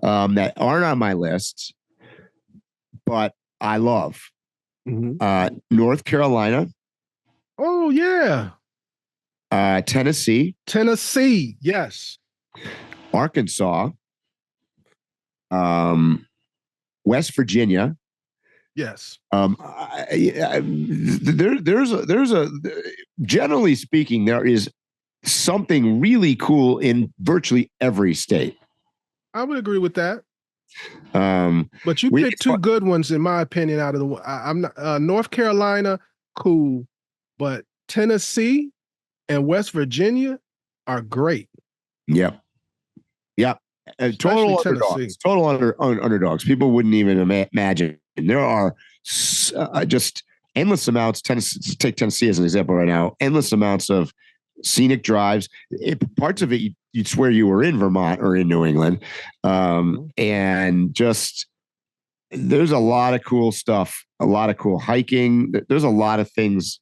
that aren't on my list, but I love. North Carolina. Oh, yeah. Tennessee, yes. Arkansas, West Virginia, yes. There's a generally speaking, there is something really cool in virtually every state. I would agree with that. But you picked two good ones, in my opinion. Out of the, I'm not North Carolina, cool, but Tennessee and West Virginia are great. Yep. Total underdogs. Total underdogs. People wouldn't even imagine There are just endless amounts. Tennessee, take Tennessee as an example right now. Endless amounts of scenic drives. Parts of it, you'd swear you were in Vermont or in New England, and just there's a lot of cool stuff, a lot of cool hiking. There's a lot of things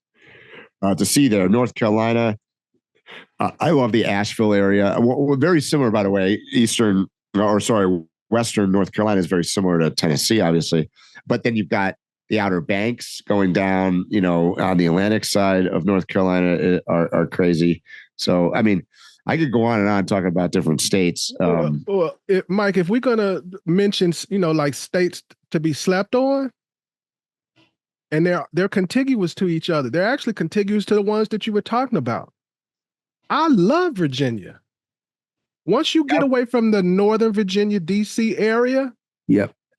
to see there. North Carolina. I love the Asheville area. Very similar, by the way. Western North Carolina is very similar to Tennessee, obviously. But then you've got the Outer Banks going down, on the Atlantic side of North Carolina are crazy. So, I mean, I could go on and on talking about different states. Mike, if we're going to mention, like states to be slept on, and they're contiguous to each other. They're actually contiguous to the ones that you were talking about. I love Virginia. Once you get away from the Northern Virginia, DC area,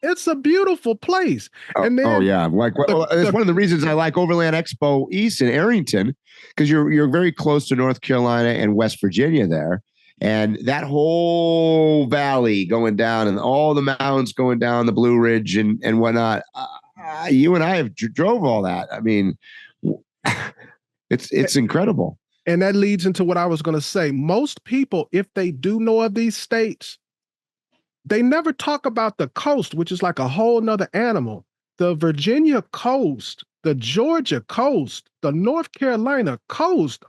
it's a beautiful place. And then, it's one of the reasons I like Overland Expo East in Arrington, because you're very close to North Carolina and West Virginia there, and that whole valley going down and all the mountains going down the Blue Ridge and whatnot. You and I have drove all that. I mean, it's incredible. And that leads into what I was going to say. Most people, if they do know of these states, they never talk about the coast, which is like a whole nother animal. The Virginia coast, the Georgia coast, the North Carolina coast.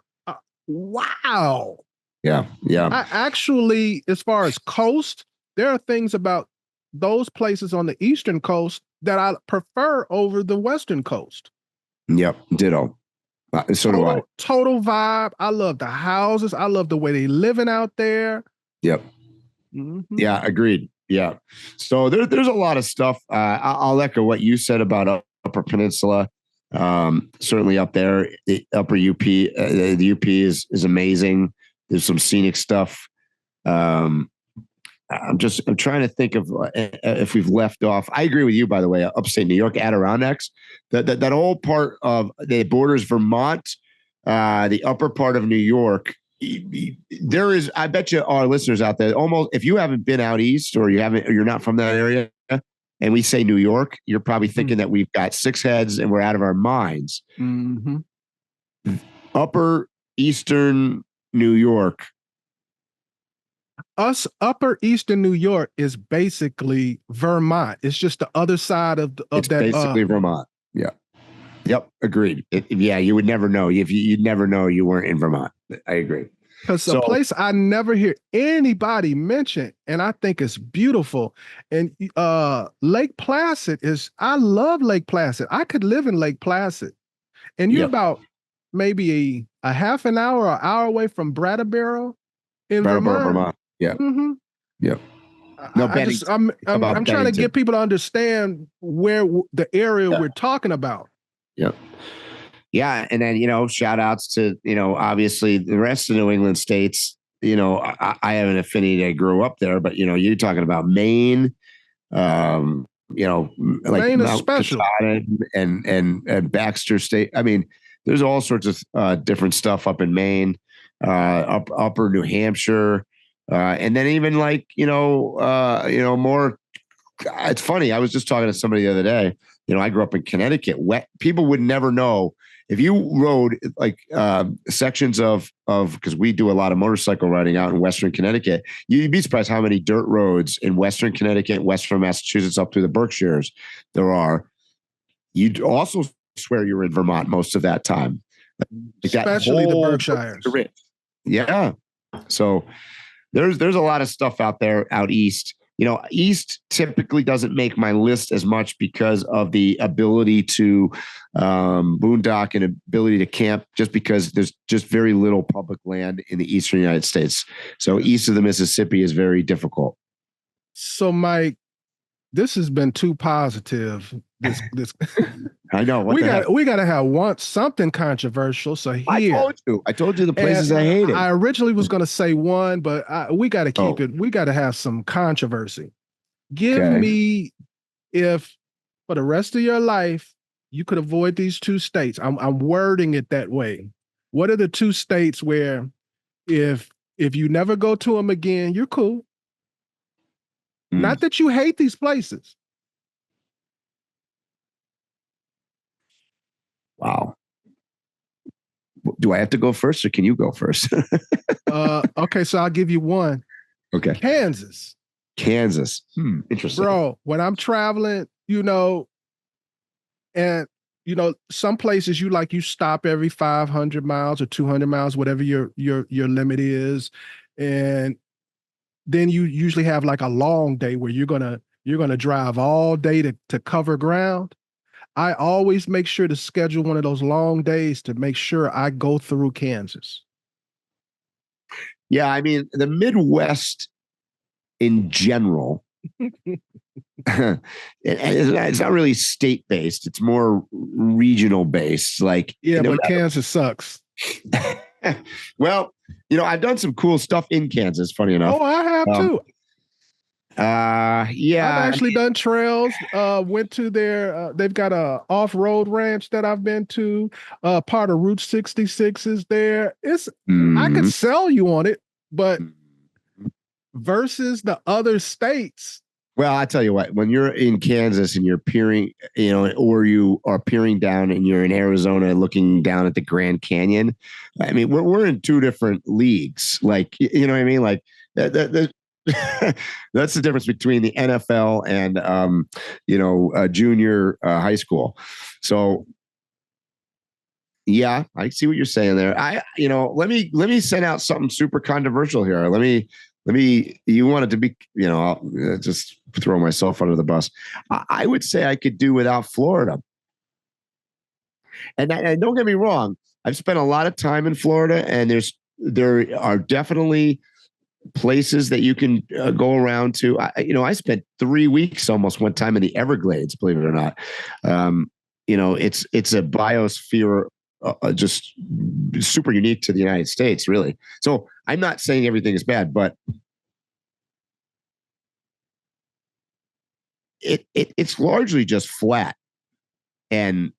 Wow. Yeah. I actually, as far as coast, there are things about those places on the eastern coast that I prefer over the western coast. Yep. Ditto. So do I. Total vibe. I love the houses. I love the way they living out there. Yep. Mm-hmm. Yeah, agreed. Yeah. So there's a lot of stuff. I'll echo what you said about Upper Peninsula. Certainly up there, the Upper UP. The UP is amazing. There's some scenic stuff. I'm trying to think of if we've left off. I agree with you, by the way. Upstate New York, Adirondacks, that whole part of the borders Vermont, the upper part of New York. There is, I bet you, our listeners out there, almost if you haven't been out east or you're not from that area, and we say New York, you're probably thinking that we've got six heads and we're out of our minds. Mm-hmm. Upper Eastern New York. Upper Eastern New York is basically Vermont. It's just the other side of it's that. Basically Vermont. Yeah. Yep. Agreed. You would never know. You'd never know you weren't in Vermont. I agree. Because a place I never hear anybody mention, and I think it's beautiful. And Lake Placid I love Lake Placid. I could live in Lake Placid. And you're about maybe a half an hour or hour away from Brattleboro in Vermont. Yeah. Mm-hmm. Yep. No, I'm trying to get people to understand where the area we're talking about. Yep. Yeah. And then, shout outs to, obviously the rest of New England states. I have an affinity. I grew up there, but you're talking about Maine, like Maine is special, and Baxter State. I mean, there's all sorts of different stuff up in Maine, upper New Hampshire. And then even like, more, it's funny. I was just talking to somebody the other day, I grew up in Connecticut. People would never know if you rode like sections of, cause we do a lot of motorcycle riding out in Western Connecticut. You'd be surprised how many dirt roads in Western Connecticut, Western Massachusetts, up through the Berkshires there are. You'd also swear you're in Vermont most of that time. Like especially the Berkshires. Yeah. So there's a lot of stuff out there out east. East typically doesn't make my list as much because of the ability to boondock and ability to camp, just because there's just very little public land in the eastern United States. So east of the Mississippi is very difficult. So Mike, this has been too positive. This I know. We got to have something controversial. So here, I told you the places I hated. I originally was going to say one, but we got to keep it. We got to have some controversy. Give me, if for the rest of your life you could avoid these two states. I'm wording it that way. What are the two states where, if you never go to them again, you're cool? Not that you hate these places. Do I have to go first or can you go first? Okay, so I'll give you one. Okay. Kansas. Interesting. Bro, when I'm traveling, and some places you stop every 500 miles or 200 miles, whatever your limit is. And then you usually have like a long day where you're gonna drive all day to cover ground. I always make sure to schedule one of those long days to make sure I go through Kansas. Yeah, I mean, the Midwest in general, it's not really state-based. It's more regional-based. Like, yeah, but Kansas sucks. Well, I've done some cool stuff in Kansas, funny enough. Oh, I have too. Yeah. I've actually done trails, went to they've got a off-road ranch that I've been to, part of Route 66 is there. I could sell you on it, but versus the other states. Well, I tell you what, when you're in Kansas and you're peering, or you are peering down and you're in Arizona looking down at the Grand Canyon, I mean, we're in two different leagues. Like, you know what I mean? Like that that's the difference between the NFL and, junior high school. So, yeah, I see what you're saying there. Let me send out something super controversial here. You wanted to be, I'll just throw myself under the bus. I would say I could do without Florida. And don't get me wrong, I've spent a lot of time in Florida, and there are definitely places that you can go around to. I spent 3 weeks almost one time in the Everglades, believe it or not. It's a biosphere just super unique to the United States, really. So I'm not saying everything is bad, but it's largely just flat. And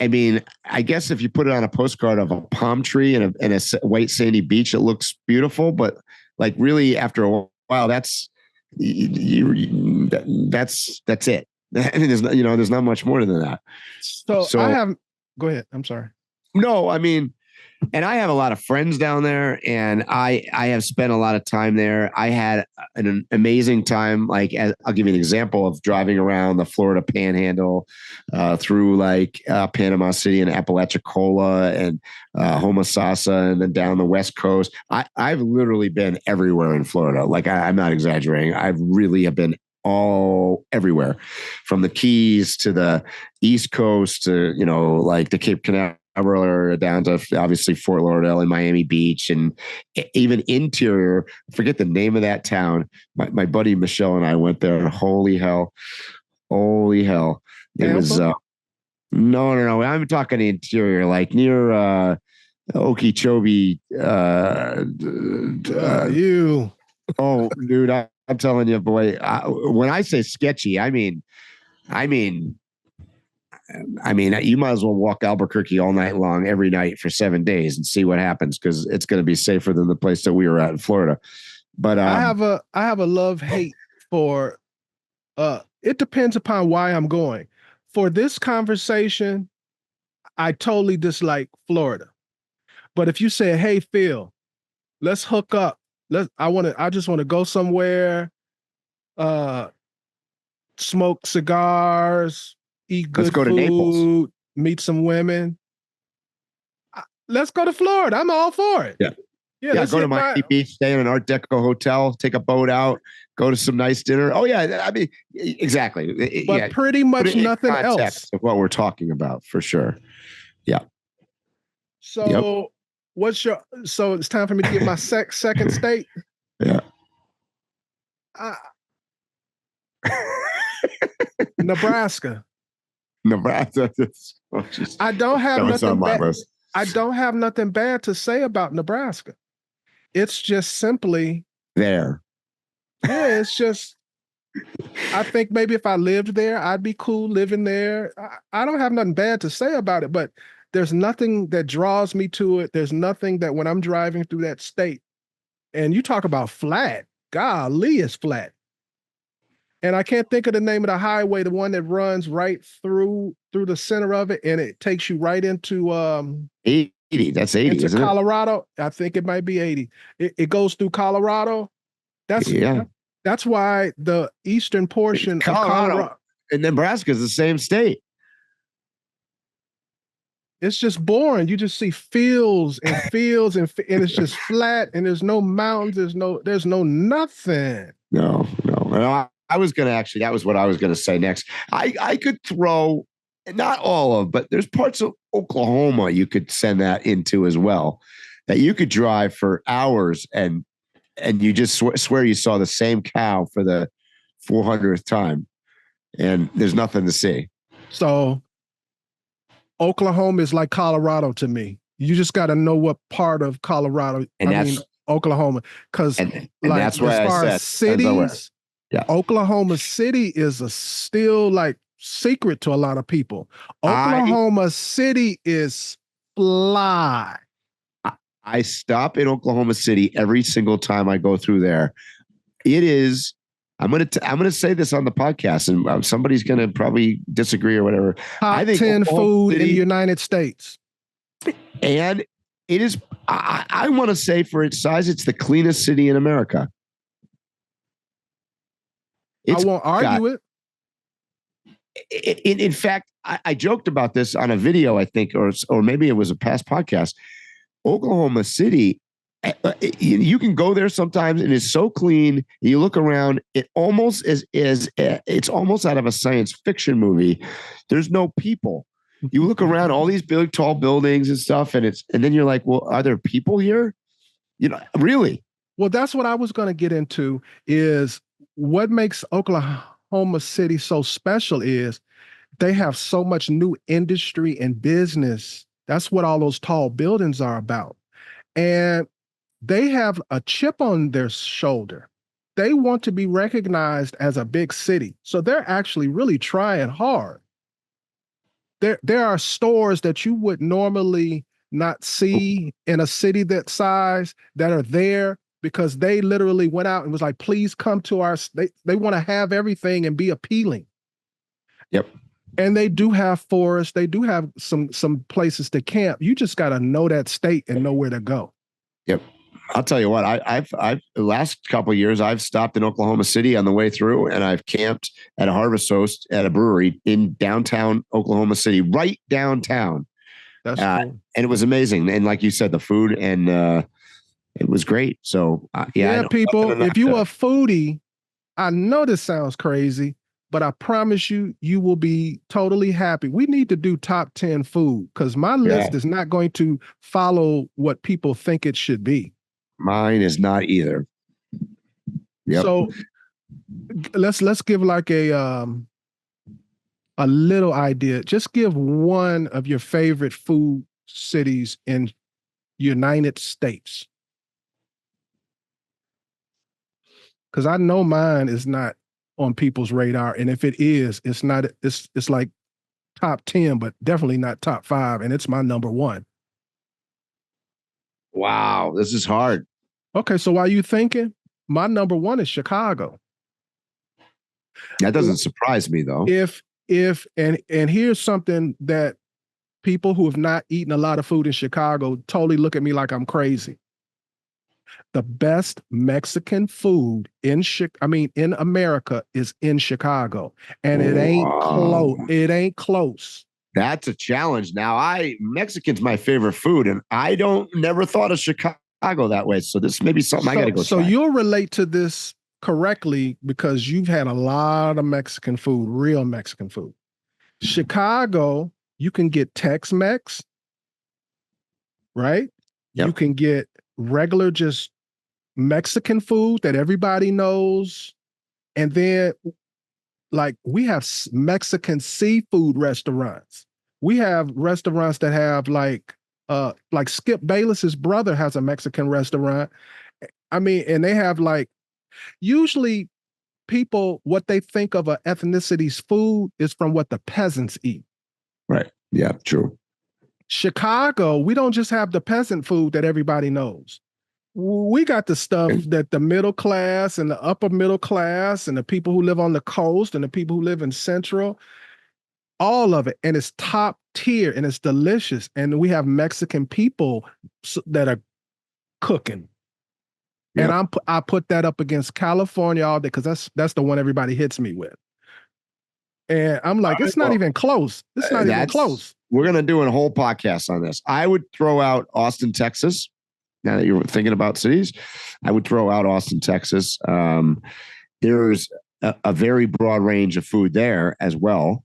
I mean, I guess if you put it on a postcard of a palm tree and a white sandy beach, it looks beautiful. But like, really, after a while, that's it. I mean, there's not much more than that. So I have. Go ahead. I'm sorry. No, I mean, and I have a lot of friends down there, and I have spent a lot of time there. I had an amazing time. Like, I'll give you an example of driving around the Florida Panhandle, through like Panama City and Apalachicola and Homosassa, and then down the West Coast. I've literally been everywhere in Florida. Like, I'm not exaggerating. I really have been everywhere, from the Keys to the East Coast to, like the Cape Canaveral area, down to obviously Fort Lauderdale and Miami Beach, and even interior. I forget the name of that town. My buddy Michelle and I went there, and holy hell. It Tampa? Was no. I'm talking interior, like near Okeechobee. You. Oh, dude, I'm telling you, boy. When I say sketchy, I mean, you might as well walk Albuquerque all night long, every night for 7 days, and see what happens, because it's going to be safer than the place that we were at in Florida. But I have a love-hate for. It depends upon why I'm going. For this conversation, I totally dislike Florida. But if you say, "Hey, Phil, let's hook up. I just want to go somewhere, smoke cigars, eat good Let's go food, to Naples. Meet some women. Let's go to Florida. I'm all for it." Yeah, go to Miami Beach, stay in an Art Deco hotel, take a boat out, go to some nice dinner. Oh yeah, I mean, exactly. But pretty much nothing else of what we're talking about, for sure. Yeah. So so it's time for me to give my second state. Yeah. Nebraska. I don't have nothing bad. I don't have nothing bad to say about Nebraska. It's just simply there. Yeah, it's just, I think maybe if I lived there, I'd be cool living there. I don't have nothing bad to say about it, but there's nothing that draws me to it. There's nothing that when I'm driving through that state, and you talk about flat, golly, it's flat. And I can't think of the name of the highway, the one that runs right through the center of it, and it takes you right into That's 80, into isn't it? Colorado. I think it might be 80. It goes through Colorado. That's why the eastern portion of Colorado and Nebraska is the same state. It's just boring. You just see fields and fields and it's just flat and there's no mountains. There's no nothing. No. I was going to actually, that was what I was going to say next. I could throw, not all of, but there's parts of Oklahoma you could send that into as well, that you could drive for hours and you just swear you saw the same cow for the 400th time and there's nothing to see. So Oklahoma is like Colorado to me. You just got to know what part of Colorado, Oklahoma, because like that's why as far as cities, Oklahoma City is still like secret to a lot of people. Oklahoma City is fly. I stop in Oklahoma City every single time I go through there. It is. I'm gonna say this on the podcast, and somebody's gonna probably disagree or whatever. Top 10 food in the United States, and it is. I want to say for its size, it's the cleanest city in America. I won't argue it. In fact, I joked about this on a video, I think, or maybe it was a past podcast. Oklahoma City, you can go there sometimes and it's so clean. You look around, it almost it's almost out of a science fiction movie. There's no people. You look around, all these big, tall buildings and stuff, and then you're like, well, are there people here? Really? Well, that's what I was going to get into. Is what makes Oklahoma City so special is they have so much new industry and business. That's what all those tall buildings are about. And they have a chip on their shoulder. They want to be recognized as a big city. So they're actually really trying hard. There are stores that you would normally not see in a city that size that are there because they literally went out and was like, please come to our, they want to have everything and be appealing. Yep. And they do have forests. They do have some places to camp. You just got to know that state and know where to go. Yep. I'll tell you what, I've the last couple of years, I've stopped in Oklahoma City on the way through and I've camped at a Harvest Host at a brewery in downtown Oklahoma City, right downtown. That's cool. And it was amazing. And like you said, the food and it was great. So people, if you are a foodie, I know this sounds crazy, but I promise you, you will be totally happy. We need to do top 10 food because my list is not going to follow what people think it should be. Mine is not either. Yep. So let's give like a little idea. Just give one of your favorite food cities in United States. Because I know mine is not on people's radar. And if it is, it's not, it's like top 10, but definitely not top 5. And it's my number 1. Wow, this is hard. Okay, so while you thinking, my number 1 is Chicago. That doesn't surprise me though. And here's something that people who have not eaten a lot of food in Chicago totally look at me like I'm crazy. The best Mexican food in America is in Chicago, and it ain't close. It ain't close. That's a challenge. Now, Mexican's my favorite food, and I never thought of Chicago that way. So this may be something I got to go try. So you'll relate to this correctly because you've had a lot of Mexican food, real Mexican food. Chicago, you can get Tex-Mex, right? Yep. You can get regular just Mexican food that everybody knows. And then like we have Mexican seafood restaurants. We have restaurants that have like Skip Bayless's brother has a Mexican restaurant. And they have like, usually people, what they think of an ethnicity's food is from what the peasants eat. Right. Yeah, true. Chicago, we don't just have the peasant food that everybody knows. We got the stuff that the middle class and the upper middle class and the people who live on the coast and the people who live in Central, all of it, and it's top tier and it's delicious. And we have Mexican people that are cooking. Yep. And I put that up against California all day because that's the one everybody hits me with. And I'm like, it's not even close. It's not even close. We're going to do a whole podcast on this. I would throw out Austin, Texas. Now that you're thinking about cities, I would throw out Austin, Texas. There's a very broad range of food there as well.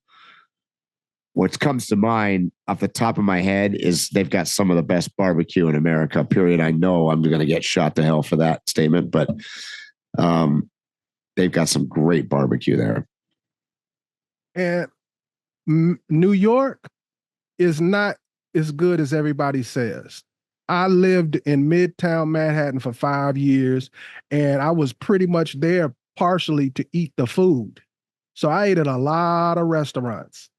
What comes to mind off the top of my head is they've got some of the best barbecue in America, period. I know I'm going to get shot to hell for that statement, but they've got some great barbecue there. And New York is not as good as everybody says. I lived in Midtown Manhattan for 5 years, and I was pretty much there partially to eat the food. So I ate at a lot of restaurants.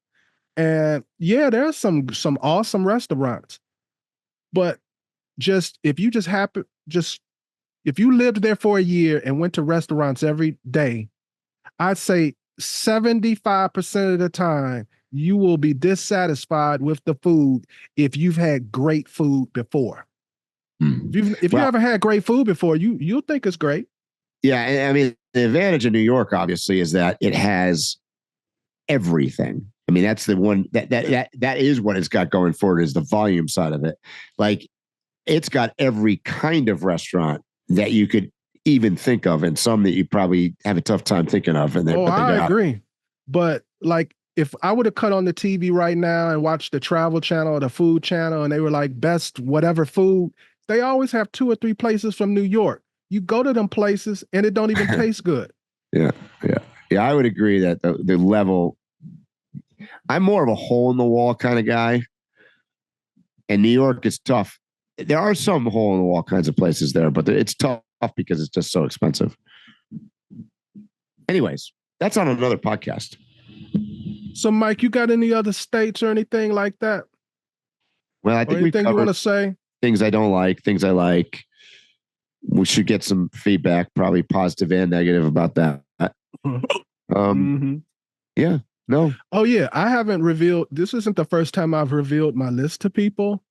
And yeah, there's some awesome restaurants. But if you lived there for a year and went to restaurants every day, I'd say 75% of the time you will be dissatisfied with the food if you've had great food before. If you haven't had great food before, you'll think it's great. Yeah, I mean, the advantage of New York, obviously, is that it has everything. I mean, that's the one that is what it's got going for it, is the volume side of it. Like, it's got every kind of restaurant that you could even think of, and some that you probably have a tough time thinking of. And I agree. But like, if I would have cut on the TV right now and watched the Travel Channel or the Food Channel, and they were like best whatever food, they always have 2 or 3 places from New York. You go to them places and it don't even taste good. Yeah. I would agree that the level. I'm more of a hole in the wall kind of guy, and New York is tough. There are some hole in the wall kinds of places there, but it's tough because it's just so expensive. Anyways, that's on another podcast. So, Mike, you got any other states or anything like that? Well, I think anything you want to say? Things I don't like, things I like. We should get some feedback, probably positive and negative, about that. Yeah. No. Oh, yeah. I haven't revealed. This isn't the first time I've revealed my list to people.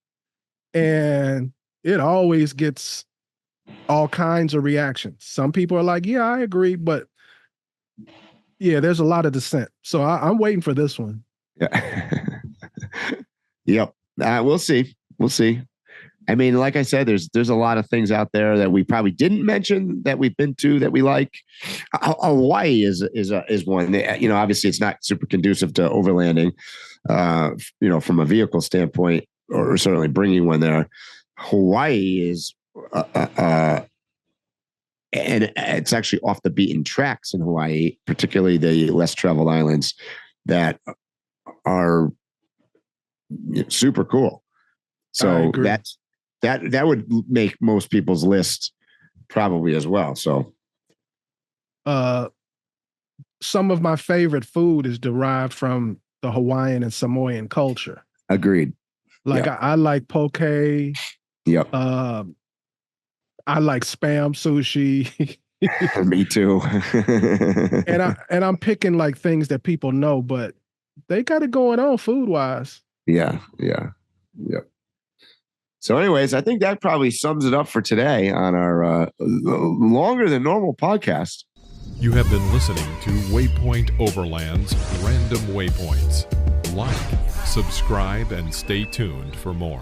And it always gets all kinds of reactions. Some people are like, yeah, I agree. But yeah, there's a lot of dissent. So I'm waiting for this one. Yeah. Yep. We'll see. I mean, like I said, there's a lot of things out there that we probably didn't mention that we've been to that we like. Hawaii is one. Obviously it's not super conducive to overlanding, from a vehicle standpoint, or certainly bringing one there. Hawaii is, and it's actually off the beaten tracks in Hawaii, particularly the less traveled islands that are super cool. So that would make most people's list probably as well. So, some of my favorite food is derived from the Hawaiian and Samoan culture. Agreed. Like, yep. I like poke. Yep. I like Spam sushi. Me too. and I'm picking like things that people know, but they got it going on food wise. Yeah. So anyways, I think that probably sums it up for today on our longer than normal podcast. You have been listening to Waypoint Overland's Random Waypoints. Like, subscribe, and stay tuned for more.